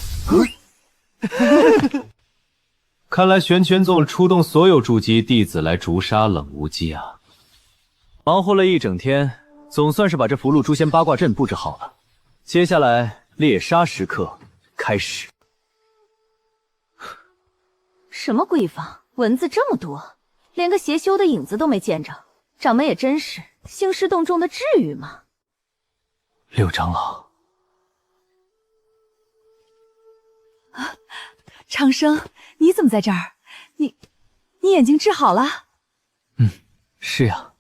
看来玄拳宗出动所有筑基弟子来诛杀冷无忌啊！忙活了一整天，总算是把这福禄诛仙八卦阵布置好了。接下来猎杀时刻开始。什么闺房，蚊子这么多，连个邪修的影子都没见着。掌门也真是兴师动众的，至于吗？六长老。长生，你怎么在这儿？你眼睛治好了？是呀。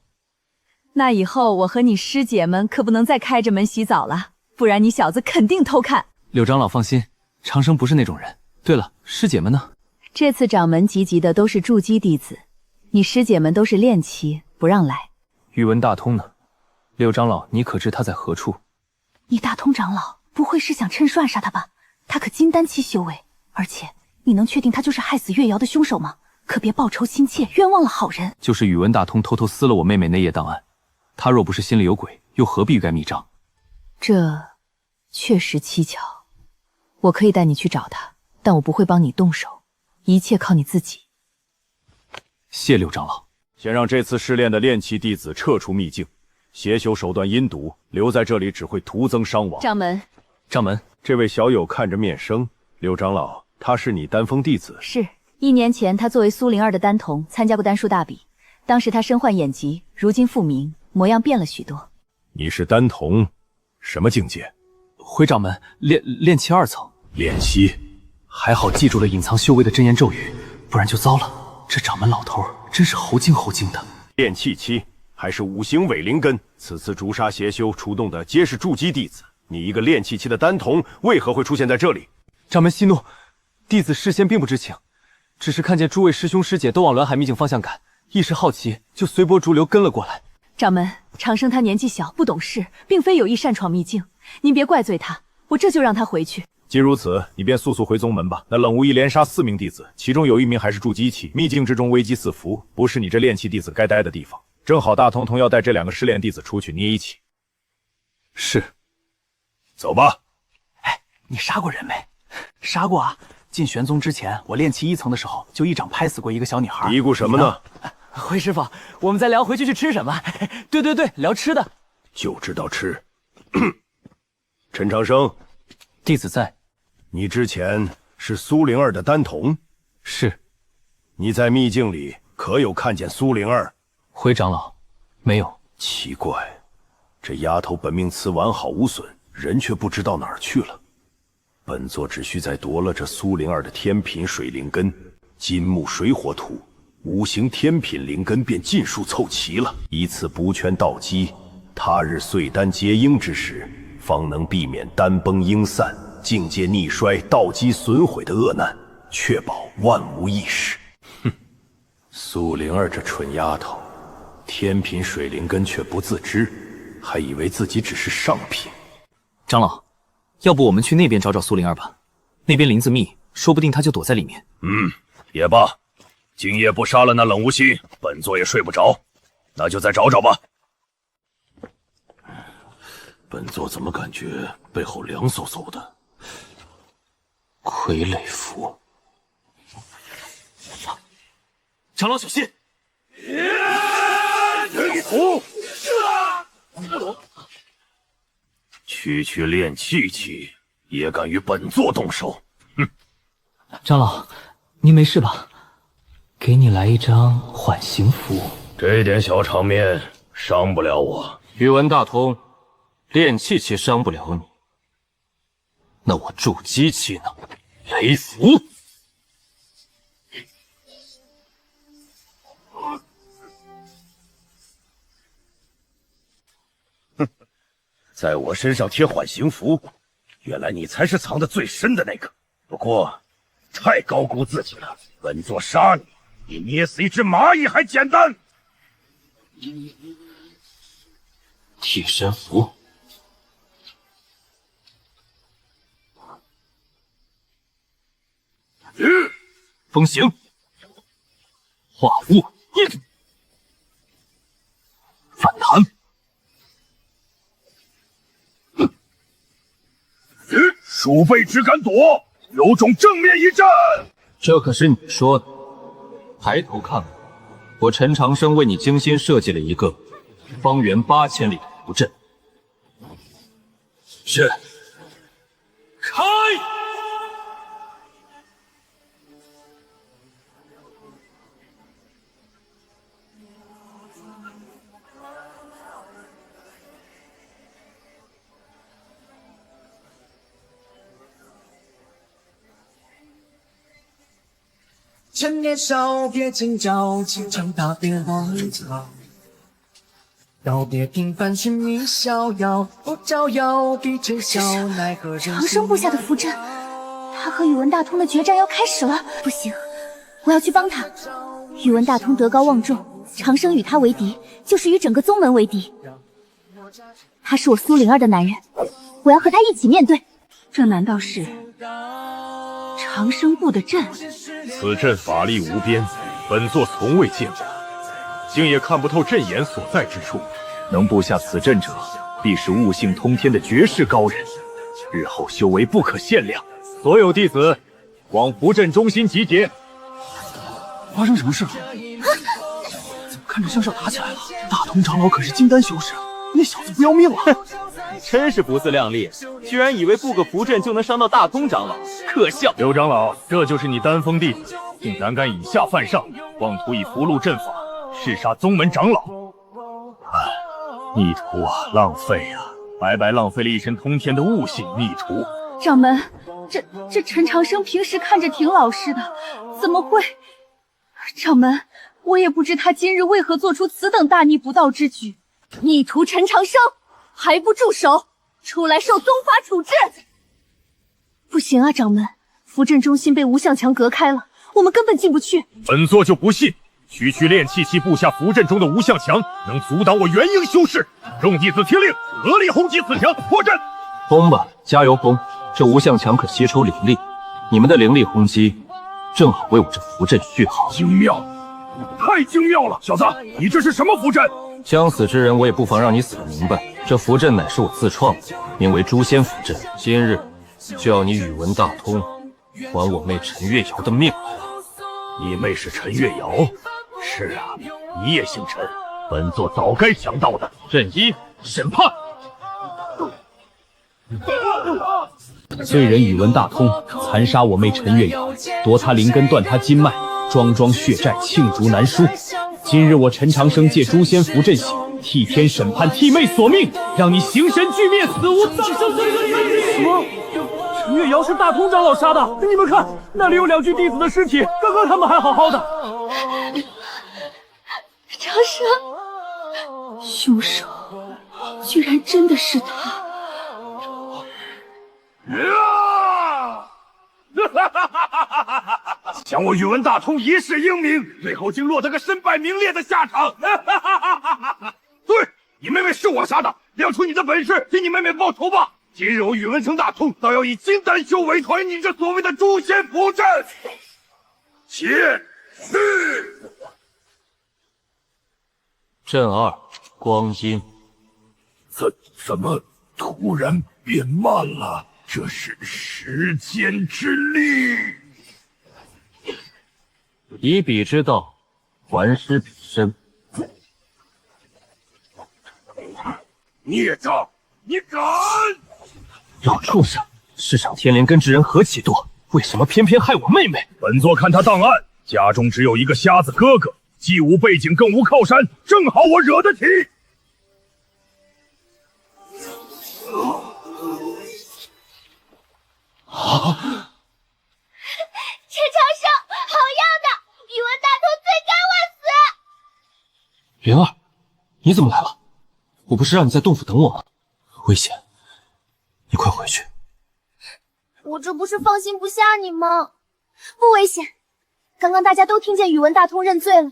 那以后我和你师姐们可不能再开着门洗澡了，不然你小子肯定偷看。六长老放心，长生不是那种人。对了，师姐们呢？这次掌门集集的都是筑基弟子，你师姐们都是炼期，不让来。宇文大通呢？六长老，你可知他在何处？你大通长老不会是想趁乱杀他吧？他可金丹期修为，而且你能确定他就是害死月瑶的凶手吗？可别报仇心切，冤枉了好人。就是宇文大通偷偷撕了我妹妹那页档案，他若不是心里有鬼，又何必欲盖弥彰？这确实蹊跷。我可以带你去找他，但我不会帮你动手，一切靠你自己。谢六长老。先让这次试炼的炼气弟子撤出秘境，邪修手段阴毒，留在这里只会徒增伤亡。掌门，这位小友看着面生。六长老，他是你丹峰弟子？是，1年前他作为苏灵儿的丹童参加过丹术大比，当时他身患眼疾，如今复明，模样变了许多。你是丹童，什么境界？回掌门，炼气2层。炼气，还好记住了隐藏修为的真言咒语，不然就糟了。这掌门老头真是猴精的。炼气期，还是5行伪灵根？此次诛杀邪修出动的皆是筑基弟子，你一个炼气期的丹童，为何会出现在这里？掌门息怒，弟子事先并不知情，只是看见诸位师兄师姐都往鸾海秘境方向赶，一时好奇，就随波逐流跟了过来。掌门，长生他年纪小，不懂事，并非有意擅闯秘境，您别怪罪他，我这就让他回去。既如此，你便速速回宗门吧。那冷无意连杀4名弟子，其中有1名还是筑基期，秘境之中危机四伏，不是你这炼气弟子该待的地方。正好大通通要带这2个失炼弟子出去，你也一起。是。走吧。哎，你杀过人没？杀过啊！进玄宗之前，我炼气1层的时候，就一掌拍死过一个小女孩。嘀咕什么呢？回师傅，我们再聊回去吃什么？对，聊吃的。就知道吃。陈长生，弟子在。你之前是苏灵儿的丹童？是。你在秘境里可有看见苏灵儿？回长老，没有。奇怪，这丫头本命瓷完好无损，人却不知道哪儿去了。本座只需再夺了这苏灵儿的天品水灵根，金木水火土5行天品灵根便尽数凑齐了，一次补全道基，他日岁丹结英之时，方能避免丹崩英散、境界逆衰、道基损毁的恶难。确保万无一失。哼，苏灵儿这蠢丫头，天品水灵根却不自知，还以为自己只是上品。长老，要不我们去那边找找苏灵儿吧？那边林子密，说不定她就躲在里面。也罢，今夜不杀了那冷无心，本座也睡不着。那就再找找吧。本座怎么感觉背后凉飕飕的？傀儡符。长老小心！区炼气器也敢与本座动手？长老，您没事吧？给你来一张缓刑符。这点小场面伤不了我。宇文大通，炼气器伤不了你，那我筑基器呢？雷符。在我身上贴缓刑符，原来你才是藏得最深的那个。不过，太高估自己了。本座杀你，比捏死一只蚂蚁还简单。替身符，风行，化物，反弹。鼠辈只敢躲，有种正面一战！这可是你说的。抬头看看，我陈长生为你精心设计了一个方圆8000里的符阵。是，开！趁年少，别计较，情长大别荒唐。告别平凡，寻觅逍遥，不招摇，必称笑，奈何人长生部下的符阵，他和宇文大通的决战要开始了。不行，我要去帮他。宇文大通德高望重，长生与他为敌，就是与整个宗门为敌。他是我苏灵儿的男人，我要和他一起面对。这难道是长生部的阵？此阵法力无边，本座从未见过，竟也看不透阵眼所在之处。能布下此阵者，必是悟性通天的绝世高人，日后修为不可限量。所有弟子往符阵中心集结。发生什么事了？怎么看着像是要打起来了？大通长老可是金丹修士，那小子不要命了！真是不自量力，居然以为布个符阵就能伤到大通长老，可笑！刘长老，这就是你丹峰弟子，竟胆敢以下犯上，妄图以符箓阵法弑杀宗门长老！逆徒啊，浪费啊，白白浪费了一身通天的悟性。逆徒！掌门，这陈长生平时看着挺老实的，怎么会？掌门，我也不知他今日为何做出此等大逆不道之举。逆徒陈长生，还不住手！出来受宗法处置！不行啊，掌门，符阵中心被无相墙隔开了，我们根本进不去。本座就不信区炼气器布下符阵中的无相墙能阻挡我元婴修士。众弟子听令，合力轰击此墙，破阵！轰吧，加油轰！这无相墙可吸收灵力，你们的灵力轰击正好为我这符阵续航。精妙，太精妙了！小子，你这是什么符阵？将死之人，我也不妨让你死得明白。这符阵乃是我自创的，名为诛仙符阵。今日就要你宇文大通还我妹陈月瑶的命来。你妹是陈月瑶？是啊，你也姓陈，本座早该想到的。镇一，审判。罪人宇文大通残杀我妹陈月瑶，夺她灵根，断她筋脉，桩桩血债罄竹难书。今日我陈长生借诛仙符阵血，替天审判，替妹索命，让你形神俱灭，死无葬身之地。什么？陈月瑶是大通长老杀的？你们看，那里有2具弟子的尸体，刚刚他们还好好的。长生，凶手居然真的是他！啊！想我宇文大通一世英名，最后竟落得个身败名裂的下场。对，你妹妹是我杀的，亮出你的本事，替你妹妹报仇吧！今日我宇文成大通，倒要以金丹修为团你这所谓的诛仙符阵。且去。镇2，光阴。怎么突然变慢了？这是时间之力。以彼之道，还施彼身。孽障，你敢！老畜生！世上天灵根之人何其多，为什么偏偏害我妹妹？本座看他档案，家中只有一个瞎子哥哥，既无背景，更无靠山，正好我惹得起。陈长生，好样的！宇文大通罪该万死！灵儿，你怎么来了？我不是让你在洞府等我吗？危险，你快回去。我这不是放心不下你吗？不危险，刚刚大家都听见宇文大通认罪了，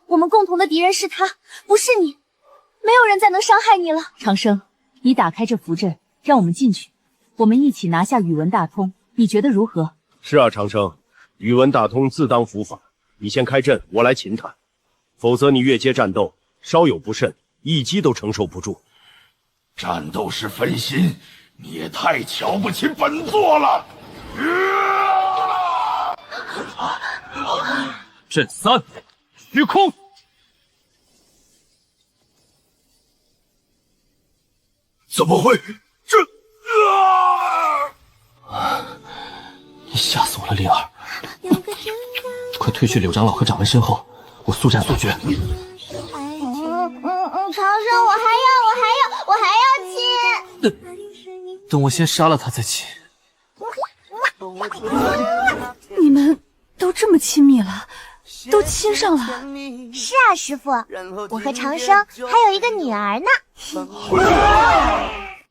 我们共同的敌人是他，不是你，没有人再能伤害你了。长生，你打开这符阵，让我们进去，我们一起拿下宇文大通，你觉得如何？是啊，长生，宇文大通自当伏法，你先开阵，我来擒他，否则你越阶战斗，稍有不慎，一击都承受不住。战斗是分心，你也太瞧不起本座了。阵3，虚空。怎么会？这你吓死我了，灵儿！快退去柳长老和掌门身后，我速战速决。长生，我还要亲。等我先杀了他再亲。你们都这么亲密了，都亲上了。是啊，师傅，我和长生还有一个女儿呢。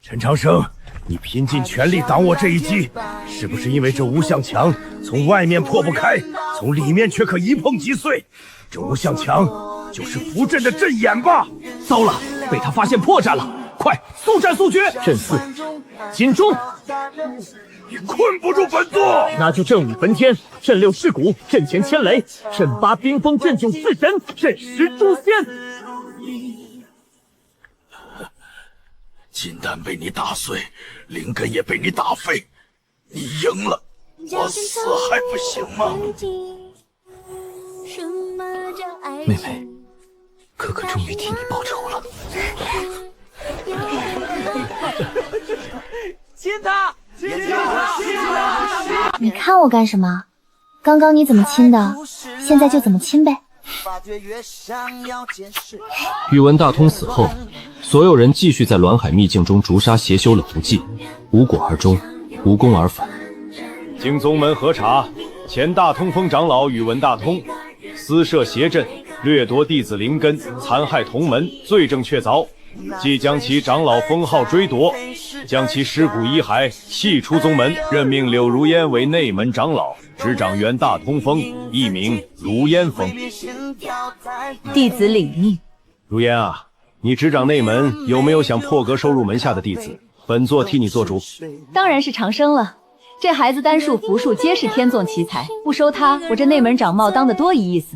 陈长生，你拼尽全力挡我这一击，是不是因为这无相墙从外面破不开，从里面却可一碰即碎？这无相墙就是符阵的阵眼吧？糟了，被他发现破绽了！快速战速决！阵4，金钟。你困不住本座，那就阵5焚天，阵6噬骨，阵前千雷，阵8冰封，阵9弑神，阵10诛仙。金丹被你打碎，灵根也被你打废，你赢了，我死还不行吗？妹妹，哥哥终于替你报仇了。亲他！亲他！亲他！你看我干什么？刚刚你怎么亲的，现在就怎么亲呗。宇文大通死后，所有人继续在鸾海秘境中逐杀邪修了无忌，无果而终，无功而返。经宗门核查，前大通峰长老宇文大通私设邪阵，掠夺弟子灵根，残害同门，罪证确凿，即将其长老封号追夺，将其尸骨遗骸弃出宗门，任命柳如烟为内门长老，执掌原大通峰，艺名如烟峰。弟子领命。如烟啊，你执掌内门，有没有想破格收入门下的弟子？本座替你做主。当然是长生了，这孩子丹术符术皆是天纵奇才，不收他，我这内门长帽当得多一意思。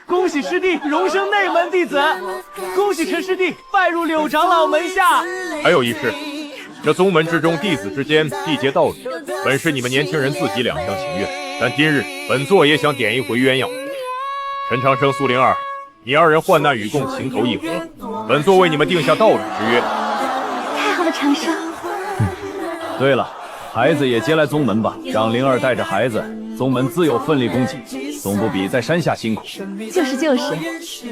恭喜师弟荣升内门弟子，恭喜陈师弟拜入柳长老门下。还有一事，这宗门之中弟子之间缔结道侣，本是你们年轻人自己两厢情愿，但今日本座也想点一回鸳鸯。陈长生、苏灵儿，你二人患难与共，情投意合，本座为你们定下道侣之约。太好了，长生。对了，孩子也接来宗门吧，让灵儿带着孩子，宗门自有奋力供给，总不比在山下辛苦。就是，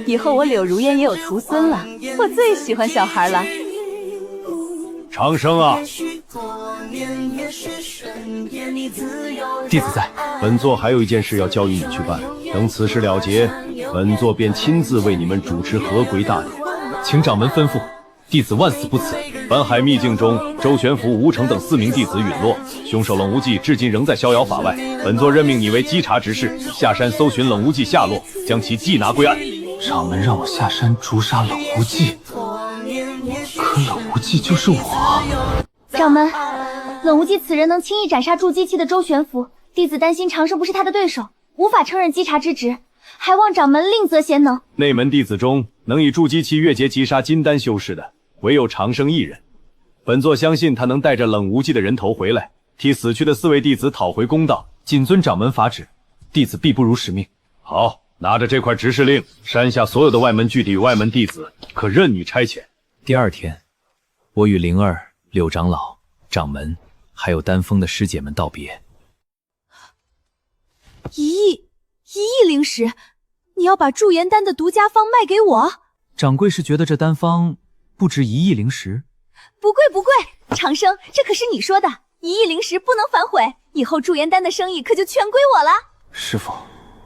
以后我柳如烟也有徒孙了，我最喜欢小孩了。长生啊，弟子在。本座还有一件事要交与你去办，等此事了结，本座便亲自为你们主持合轨大典。请掌门吩咐。弟子万死不辞。矾海秘境中，周玄福、吴成等4名弟子陨落，凶手冷无忌至今仍在逍遥法外。本座任命你为稽查执事，下山搜寻冷无忌下落，将其缉拿归案。掌门让我下山诛杀冷无忌，可冷无忌就是我。掌门，冷无忌此人能轻易斩杀筑基期的周玄福，弟子担心长生不是他的对手，无法承认稽查之职，还望掌门另择贤能。内门弟子中，能以筑基期越阶击杀金丹修士的，唯有长生一人。本座相信他能带着冷无忌的人头回来，替死去的4位弟子讨回公道。谨遵掌门法旨，弟子必不辱使命。好，拿着这块指示令，山下所有的外门据地与外门弟子可任你差遣。第2天，我与灵儿、柳长老、掌门，还有丹峰的师姐们道别。1亿灵石，你要把驻颜丹的独家方卖给我？掌柜是觉得这丹方不值1亿灵石？不贵不贵，长生，这可是你说的，1亿灵石不能反悔，以后驻颜丹的生意可就全归我了。师傅，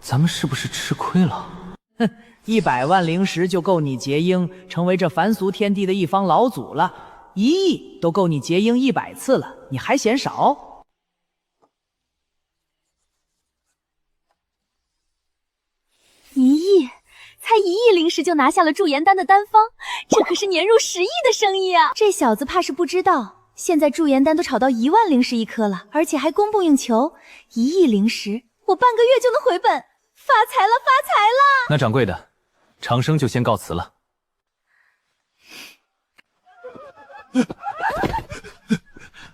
咱们是不是吃亏了？哼，100万灵石就够你结婴，成为这凡俗天地的一方老祖了。1亿都够你结婴100次了，你还嫌少？1亿，才1亿灵石就拿下了驻颜丹的丹方，这可是年入10亿的生意啊！这小子怕是不知道，现在驻颜丹都炒到1万灵石一颗了，而且还供不应求。1亿灵石，我半个月就能回本，发财了，发财了！那掌柜的，长生就先告辞了。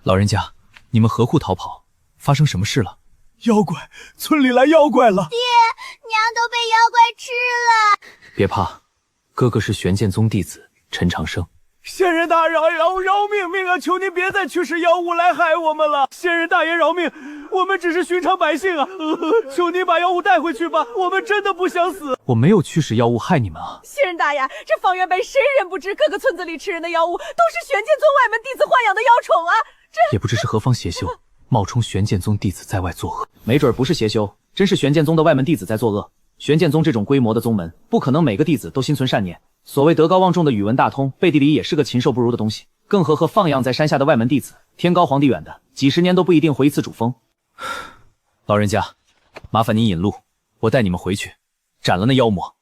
老人家，你们何故逃跑？发生什么事了？妖怪，村里来妖怪了！爹，娘都被妖怪吃了。别怕，哥哥是玄剑宗弟子陈长生。仙人大饶命啊！求您别再驱使妖物来害我们了！仙人大爷饶命，我们只是寻常百姓啊！求您把妖物带回去吧，我们真的不想死。我没有驱使妖物害你们啊！仙人大爷，这方圆北谁人不知，各个村子里吃人的妖物都是玄剑宗外门弟子豢养的妖宠啊！这也不知是何方邪修，冒充玄剑宗弟子在外作恶。没准不是邪修，真是玄剑宗的外门弟子在作恶。玄剑宗这种规模的宗门，不可能每个弟子都心存善念。所谓德高望重的宇文大通，背地里也是个禽兽不如的东西，更何况放养在山下的外门弟子，天高皇帝远的，几十年都不一定回一次主峰。老人家，麻烦您引路，我带你们回去，斩了那妖魔。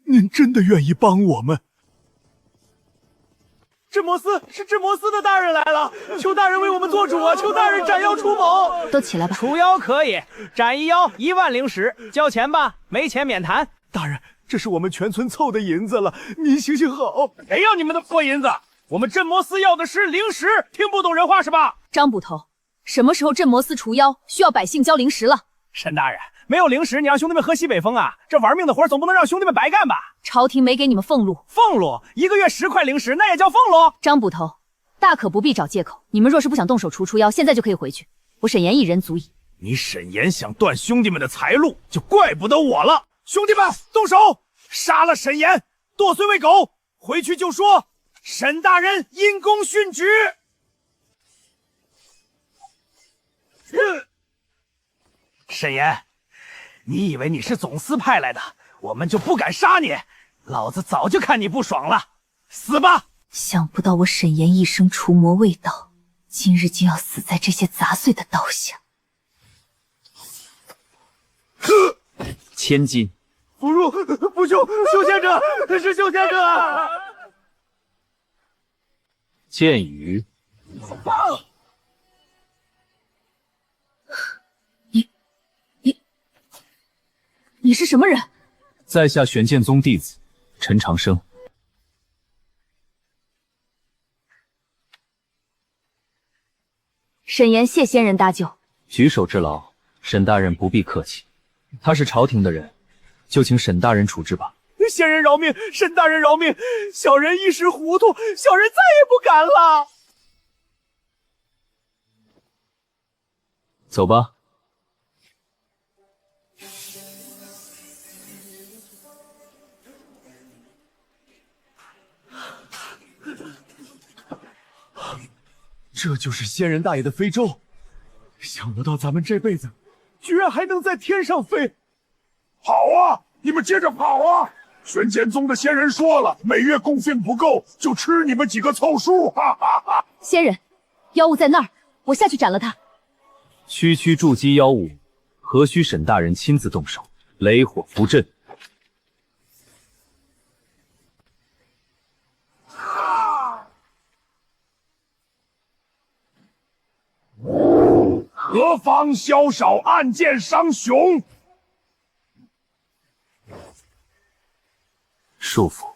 您真的愿意帮我们？智摩斯，是智摩斯的大人来了，求大人为我们做主啊！求大人斩妖除猛！都起来吧。除妖可以，斩一妖1万灵石，交钱吧，没钱免谈。大人，这是我们全村凑的银子了，您行行好。谁要你们的破银子？我们镇魔司要的是灵石，听不懂人话是吧？张捕头，什么时候镇魔司除妖需要百姓交灵石了？沈大人，没有灵石，你让兄弟们喝西北风啊？这玩命的活总不能让兄弟们白干吧？朝廷没给你们俸禄，俸禄1个月10块灵石，那也叫俸禄？张捕头，大可不必找借口。你们若是不想动手除妖，现在就可以回去。我沈岩一人足矣。你沈岩想断兄弟们的财路，就怪不得我了。兄弟们，动手！杀了沈岩，剁碎喂狗！回去就说沈大人因公殉职。沈岩，你以为你是总司派来的，我们就不敢杀你？老子早就看你不爽了，死吧！想不到我沈岩一生除魔卫道，今日竟要死在这些杂碎的刀下。千金。不入，不救，修仙者，是修仙者啊！剑雨，你是什么人？在下玄剑宗弟子陈长生。沈岩谢仙人搭救，举手之劳，沈大人不必客气。他是朝廷的人，就请沈大人处置吧。仙人饶命，沈大人饶命，小人一时糊涂，小人再也不敢了。走吧。这就是仙人大爷的飞舟，想不到咱们这辈子居然还能在天上飞。跑啊！你们接着跑啊！玄剑宗的仙人说了，每月供奉不够，就吃你们几个凑数，哈哈哈！仙人，妖物在那儿，我下去斩了他。区区筑基妖物，何须沈大人亲自动手？雷火符阵。何方宵少，暗箭伤雄。束缚。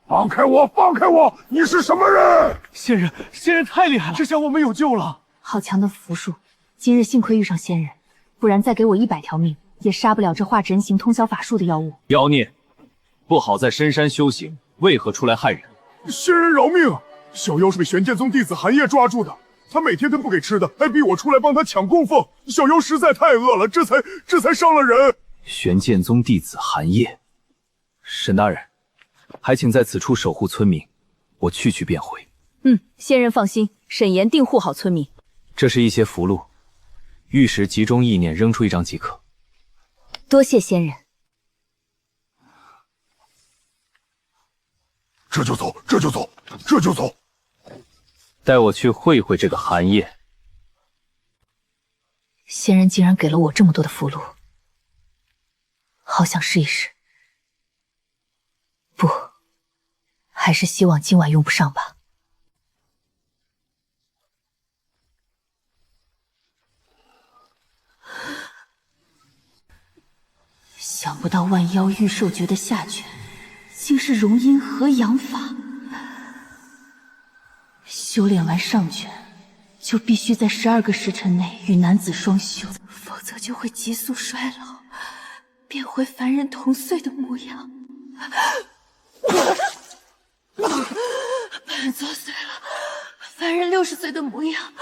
放开我！放开我！你是什么人？仙人太厉害了，这下我们有救了。好强的符术，今日幸亏遇上仙人，不然再给我100条命，也杀不了这化人形通晓法术的妖物。妖孽，不好在深山修行，为何出来害人？仙人饶命！小妖是被玄剑宗弟子寒夜抓住的，他每天都不给吃的，还逼我出来帮他抢供奉。小妖实在太饿了，这才伤了人。玄剑宗弟子寒夜，沈大人，还请在此处守护村民，我去便回。仙人放心，沈岩定护好村民。这是一些符箓，遇时集中意念扔出1张即可。多谢仙人。这就走，这就走，这就走。带我去会会这个寒夜。仙人竟然给了我这么多的符箓，好想试一试。不，还是希望今晚用不上吧。想不到万妖御兽诀的下卷竟是容阴合阳法，修炼完上卷就必须在12个时辰内与男子双修，否则就会急速衰老，变回凡人同岁的模样。凡人作祟了，凡人60岁的模样，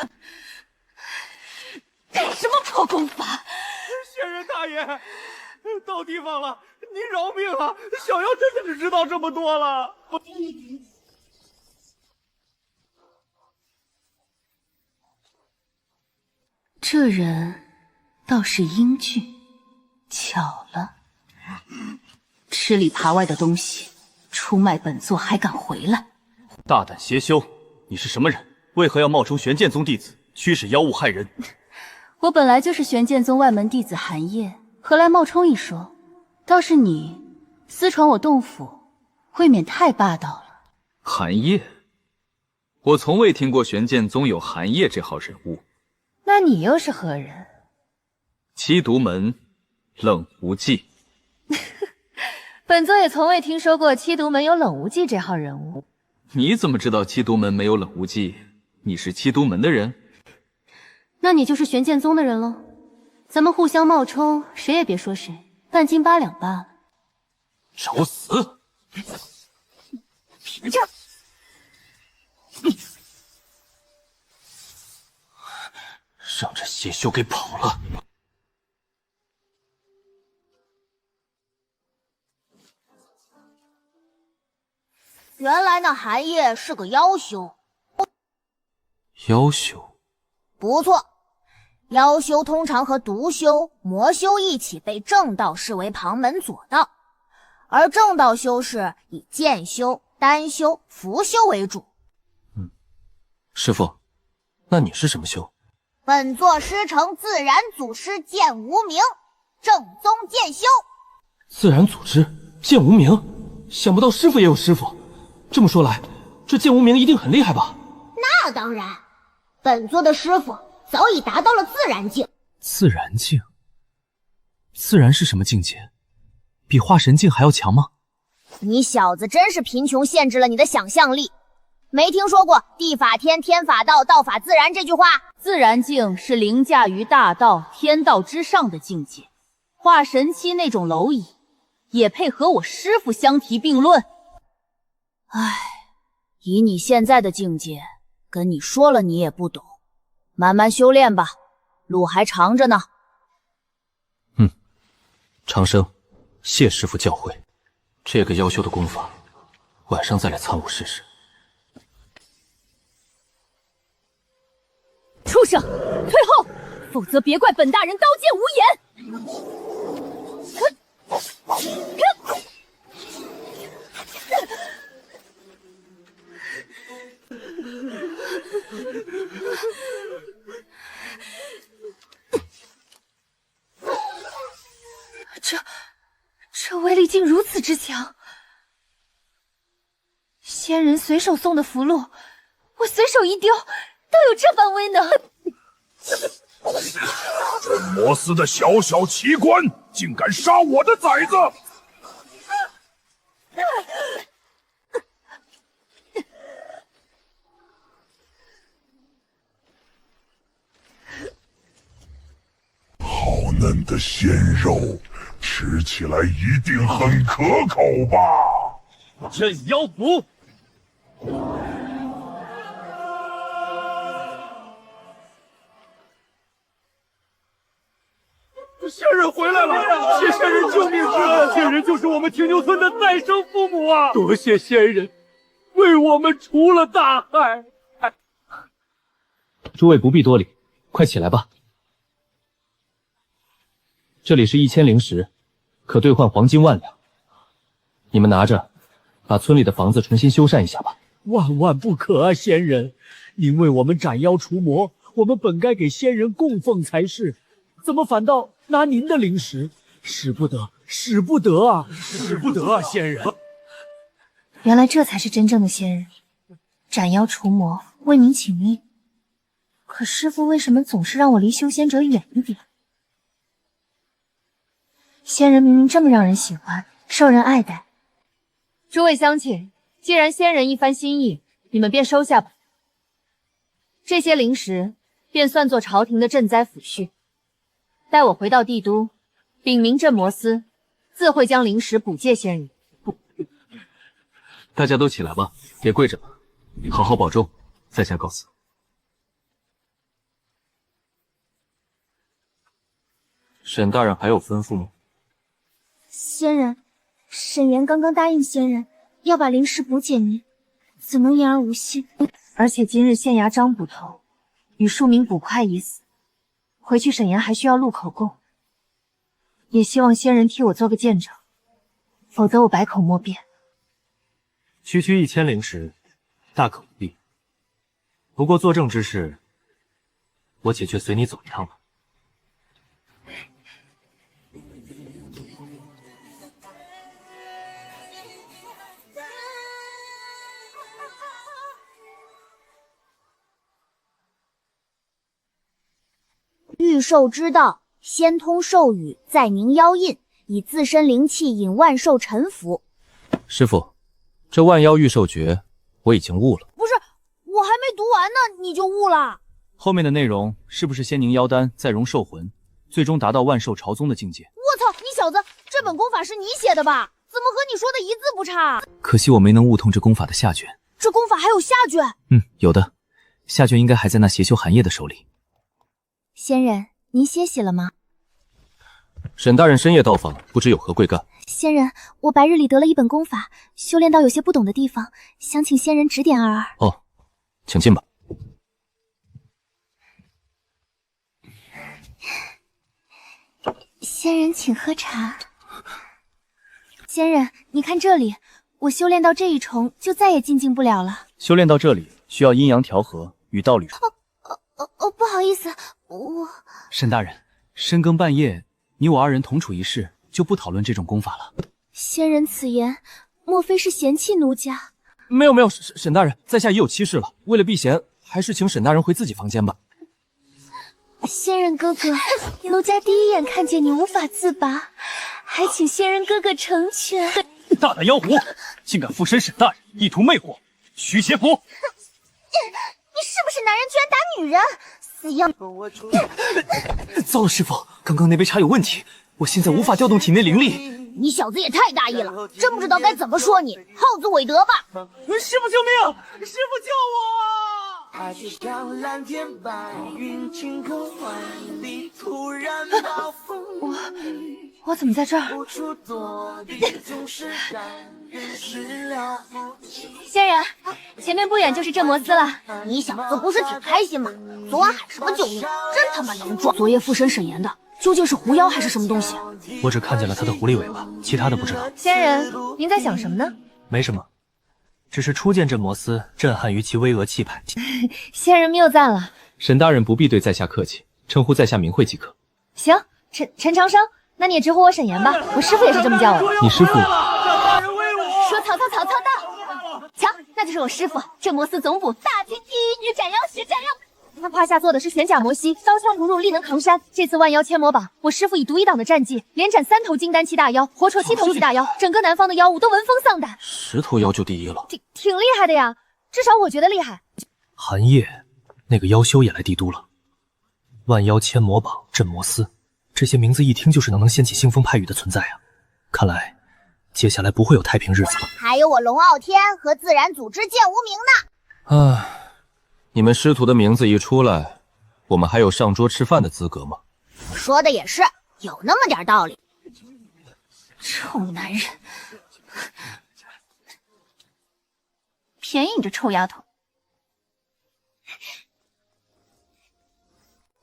这什么破功法？仙人大爷，到地方了，您饶命啊！小妖真的只知道这么多了。这人倒是英俊，巧了，吃里扒外的东西，出卖本座还敢回来？大胆邪修，你是什么人？为何要冒充玄剑宗弟子，驱使妖物害人？我本来就是玄剑宗外门弟子寒夜，何来冒充一说？倒是你私闯我洞府，未免太霸道了。寒夜，我从未听过玄剑宗有寒夜这号人物。那你又是何人？七毒门冷无忌。本座也从未听说过七毒门有冷无忌这号人物。你怎么知道七毒门没有冷无忌？你是七毒门的人？那你就是玄剑宗的人喽。咱们互相冒充，谁也别说谁，半斤八两罢了。找死！让这邪修给跑了。原来那寒夜是个妖修。妖修？不错，妖修通常和毒修、魔修一起被正道视为旁门左道，而正道修士以剑修、丹修、符修为主。师傅，那你是什么修？本座师承自然祖师剑无名，正宗剑修。自然组织剑无名，想不到师傅也有师傅。这么说来，这剑无名一定很厉害吧？那当然，本座的师傅早已达到了自然境。自然境？自然是什么境界？比化神境还要强吗？你小子真是贫穷限制了你的想象力。没听说过地法天，天法道，道法自然这句话？自然境是凌驾于大道、天道之上的境界，化神期那种蝼蚁也配和我师傅相提并论？唉，以你现在的境界，跟你说了你也不懂，慢慢修炼吧，路还长着呢。长生，谢师傅教诲。这个妖修的功法，晚上再来参悟试试。畜生，退后！否则别怪本大人刀剑无眼。这威力竟如此之强！仙人随手送的符箓，我随手一丢，都有这般威能。这摩斯的小小奇观，竟敢杀我的崽子！好嫩的鲜肉，吃起来一定很可口吧？镇妖符。仙人回来了！谢仙人救命之恩，仙人就是我们挺牛村的再生父母啊！多谢仙人，为我们除了大害。诸位不必多礼，快起来吧。这里是1000灵石，可兑换黄金10000两。你们拿着，把村里的房子重新修缮一下吧。万万不可啊，仙人！您为我们斩妖除魔，我们本该给仙人供奉才是，怎么反倒拿您的灵石？使不得，使不得啊！使不得啊，仙人！原来这才是真正的仙人，斩妖除魔，为民请命。可师父为什么总是让我离修仙者远一点？仙人明明这么让人喜欢，受人爱戴。诸位乡亲，既然仙人一番心意，你们便收下吧。这些灵石便算作朝廷的赈灾抚恤。待我回到帝都，禀明镇魔司，自会将灵石补借仙人。大家都起来吧，别跪着了，好好保重，在下告辞。沈大人还有吩咐吗？仙人，沈岩刚刚答应仙人要把灵石补给您，怎能言而无信？而且今日县衙张捕头与庶民捕快已死，回去沈岩还需要录口供，也希望仙人替我做个见证，否则我百口莫辩。区1000灵石，大可不必。不过作证之事，我且却随你走一趟吧。御兽之道，先通授予，再凝妖印，以自身灵气引万兽臣服。师傅，这万妖御兽诀我已经悟了。不是，我还没读完呢，你就悟了？后面的内容是不是先凝妖丹，再融兽魂，最终达到万兽朝宗的境界？我操，你小子，这本功法是你写的吧？怎么和你说的一字不差？可惜我没能悟通这功法的下卷。这功法还有下卷？有的，下卷应该还在那邪修寒夜的手里。仙人，您歇息了吗？沈大人深夜到访，不知有何贵干？仙人，我白日里得了一本功法，修炼到有些不懂的地方，想请仙人指点二二。哦，请进吧。仙人请喝茶。仙人，你看这里，我修炼到这一重，就再也进不了了。修炼到这里，需要阴阳调和与道理。不好意思，我……沈大人，深更半夜，你我二人同处一室，就不讨论这种功法了。仙人此言，莫非是嫌弃奴家？没有，沈大人，在下已有妻室了，为了避嫌，还是请沈大人回自己房间吧。仙人哥哥，奴家第一眼看见你无法自拔，还请仙人哥哥成全。大胆妖狐，竟敢附身沈大人，意图魅惑，驱邪符！你是不是男人居然打女人？死样！糟了，师傅，刚刚那杯茶有问题，我现在无法调动体内灵力。你小子也太大意了，真不知道该怎么说你，好自为得吧！师傅救命！师傅救我！爱就像蓝天白云，晴空万里，突然暴风雨。我怎么在这儿？仙人，前面不远就是镇魔司了。你小子不是挺开心吗？昨晚喊什么救命，真他妈能撞！昨夜附身沈岩的究竟是狐妖还是什么东西？我只看见了他的狐狸尾巴，其他的不知道。仙人，您在想什么呢？没什么，只是初见镇魔司，震撼于其巍峨气派。仙人谬赞了。沈大人不必对在下客气，称呼在下名讳即可。行，陈长生，那你也直呼我沈岩吧，我师傅也是这么叫我。你师傅？说曹操到，瞧，那就是我师傅，镇魔司总捕大秦第一女斩妖石斩妖。他胯下坐的是玄甲摩西，刀枪不入，力能扛山。这次万妖千魔榜，我师傅以独一档的战绩，连斩3头金丹7大妖，活捉7头4大妖，整个南方的妖物都闻风丧胆。10头妖就第一了，挺厉害的呀，至少我觉得厉害。寒夜，那个妖修也来帝都了。万妖千魔榜、镇魔司，这些名字一听就是能掀起腥风派雨的存在啊！看来接下来不会有太平日子了。还有我龙傲天和自然组织剑无名呢。唉，你们师徒的名字一出来，我们还有上桌吃饭的资格吗？说的也是，有那么点道理。臭男人，便宜你这臭丫头。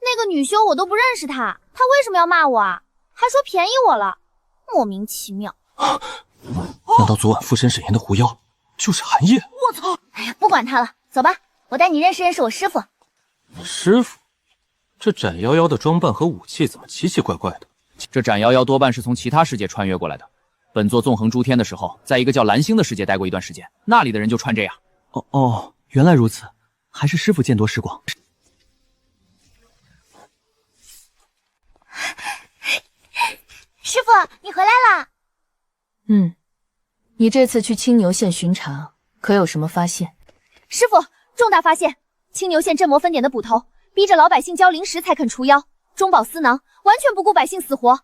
那个女修我都不认识她，她为什么要骂我啊？还说便宜我了，莫名其妙。难道昨晚附身沈岩的狐妖就是寒夜？我操！哎呀，不管她了，走吧，我带你认识认识我师傅。师傅，这斩妖妖的装扮和武器怎么奇奇怪怪的？这斩妖妖多半是从其他世界穿越过来的。本座纵横诸天的时候，在一个叫蓝星的世界待过一段时间，那里的人就穿这样。哦，原来如此，还是师傅见多识广。师傅，你回来啦！你这次去青牛县巡查，可有什么发现？师傅，重大发现！青牛县镇魔分点的捕头，逼着老百姓交灵石才肯除妖，中饱私囊，完全不顾百姓死活。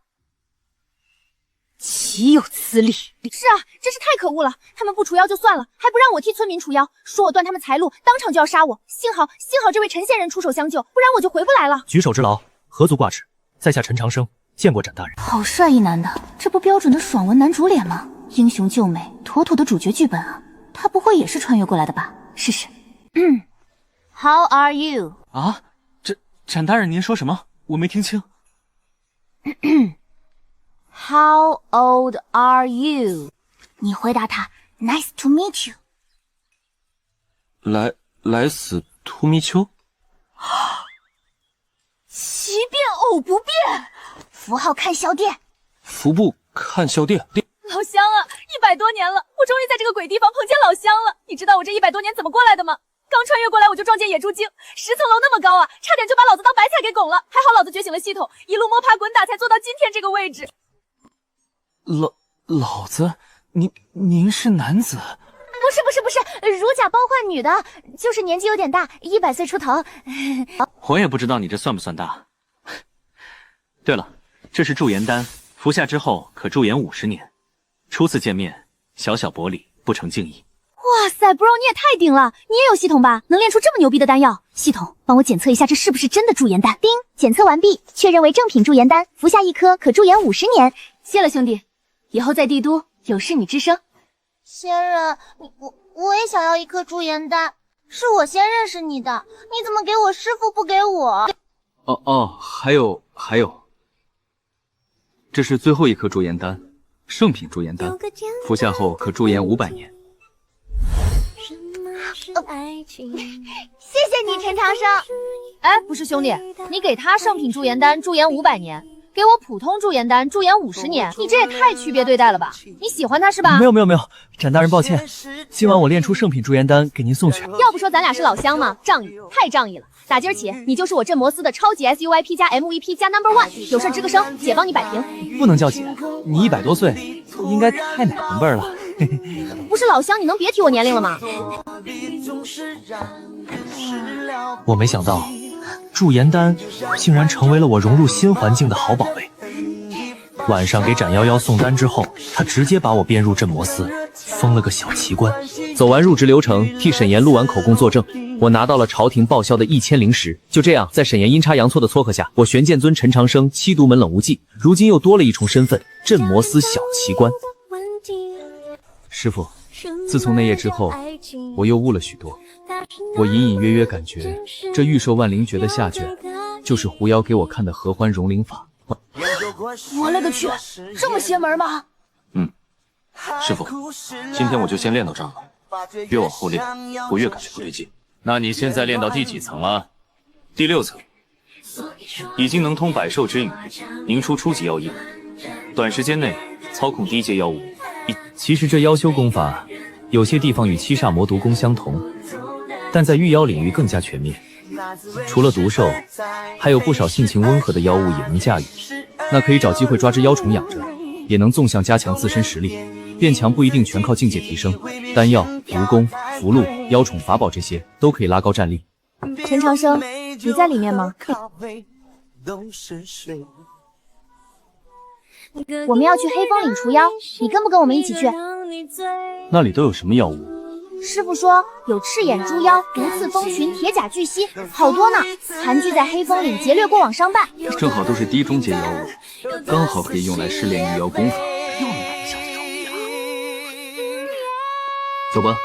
岂有此理！是啊，真是太可恶了！他们不除妖就算了，还不让我替村民除妖，说我断他们财路，当场就要杀我。幸好这位陈县人出手相救，不然我就回不来了。举手之劳，何足挂齿。在下陈长生，见过斩大人。好帅一男的，这不标准的爽文男主脸吗？英雄救美，妥妥的主角剧本啊！他不会也是穿越过来的吧？试试。How are you？ 啊，斩大人，您说什么？我没听清。How old are you？ 你回答他 ，Nice to meet you。来死秃咪丘。奇变偶不变，符号看销店，服部看销店。老乡啊，100多年了，我终于在这个鬼地方碰见老乡了。你知道我这100多年怎么过来的吗？刚穿越过来我就撞见野猪精，10层楼那么高啊，差点就把老子当白菜给拱了。还好老子觉醒了系统，一路摸爬滚打才做到今天这个位置。老子，您是男子？不是，如假包换女的，就是年纪有点大，100岁出头。我也不知道你这算不算大。对了，这是驻颜丹，服下之后可驻颜50年。初次见面，小小薄礼，不成敬意。哇塞 ，bro， 你也太顶了！你也有系统吧？能炼出这么牛逼的丹药？系统，帮我检测一下，这是不是真的驻颜丹？叮，检测完毕，确认为正品驻颜丹，服下1颗可驻颜50年。谢了兄弟，以后在帝都有事你吱声。仙人，我也想要1颗驻颜丹，是我先认识你的，你怎么给我师傅不给我？还有，这是最后1颗驻颜丹，圣品驻颜丹，服下后可驻颜500年。谢谢你，陈长生。哎，不是兄弟，你给他圣品驻颜丹驻颜500年，给我普通驻颜丹驻颜50年，你这也太区别对待了吧？你喜欢他是吧？没有，斩大人抱歉，今晚我炼出圣品驻颜丹给您送去。要不说咱俩是老乡吗？仗义，太仗义了！打今儿起，你就是我镇魔司的超级 SUIP 加 MVP 加 No.1， 有事吱个声，姐帮你摆平。不能叫姐，你100多岁，应该太奶红辈了。不是老乡，你能别提我年龄了吗？我没想到，驻颜丹竟然成为了我融入新环境的好宝贝。晚上给斩妖妖送丹之后，他直接把我编入镇魔司，封了个小奇官。走完入职流程，替沈岩录完口供作证，我拿到了朝廷报销的1000灵石。就这样，在沈岩阴差阳错的撮合下，我玄剑尊陈长生7毒门冷无忌，如今又多了一重身份——镇魔司小奇官。师傅，自从那夜之后，我又悟了许多。我隐隐约约感觉，这御兽万灵诀的下卷，就是狐妖给我看的合欢融灵法。我勒个去，这么邪门吗？师傅，今天我就先练到这儿了，越往后练，我越感觉不对劲。那你现在练到第几层了？第6层，已经能通百兽之语，凝出初级妖液，短时间内操控低阶妖物。其实这妖修功法，有些地方与七煞魔毒功相同，但在御妖领域更加全面。除了毒兽，还有不少性情温和的妖物也能驾驭。那可以找机会抓只妖虫养着，也能纵向加强自身实力。变强不一定全靠境界提升，丹药、蜈蚣、符箓、妖宠、法宝这些都可以拉高战力。陈长生，你在里面吗？我们要去黑风岭除妖，你跟不跟我们一起去？那里都有什么妖物？师傅说有赤眼猪妖、毒刺蜂群、铁甲巨蜥，好多呢，盘踞在黑风岭劫掠过往商办。正好都是低中阶妖物，刚好可以用来试炼御妖功法。走吧。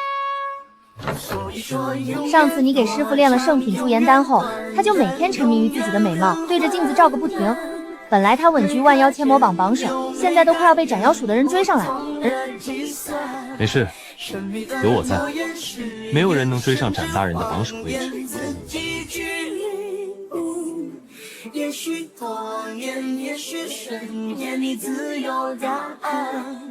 上次你给师傅炼了圣品驻颜丹后，他就每天沉迷于自己的美貌，对着镜子照个不停。本来他稳居万妖千魔榜榜首，现在都快要被斩妖鼠的人追上来了。没事，有我在，没有人能追上斩大人的榜首位置。也许多年，也许10年，你自有答案。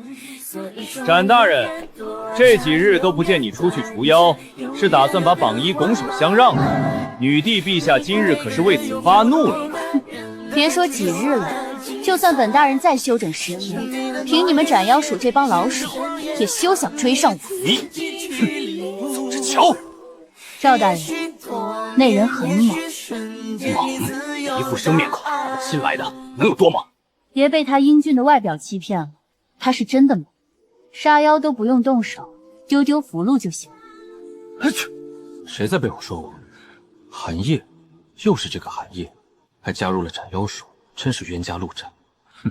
斩大人，这几日都不见你出去除妖，是打算把榜一拱手相让吗？女帝陛下今日可是为此发怒了。别说几日了，就算本大人再休整10天，凭你们斩妖鼠这帮老鼠，也休想追上我。你，走着瞧。赵大人，那人很猛。猛，一副生面孔，新来的能有多猛？别被他英俊的外表欺骗了，他是真的猛，杀妖都不用动手，丢丢符箓就行。谁在背后说我？寒夜，又是这个寒夜，还加入了斩妖鼠，真是冤家路窄。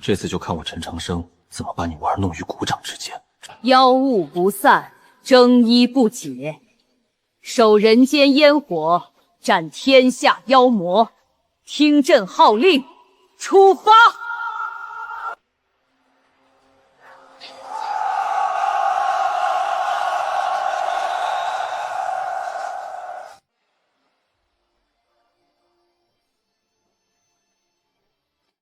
这次就看我陈长生怎么把你玩弄于股掌之间。妖物不散，争一不解，守人间烟火，斩天下妖魔。听朕号令，出发！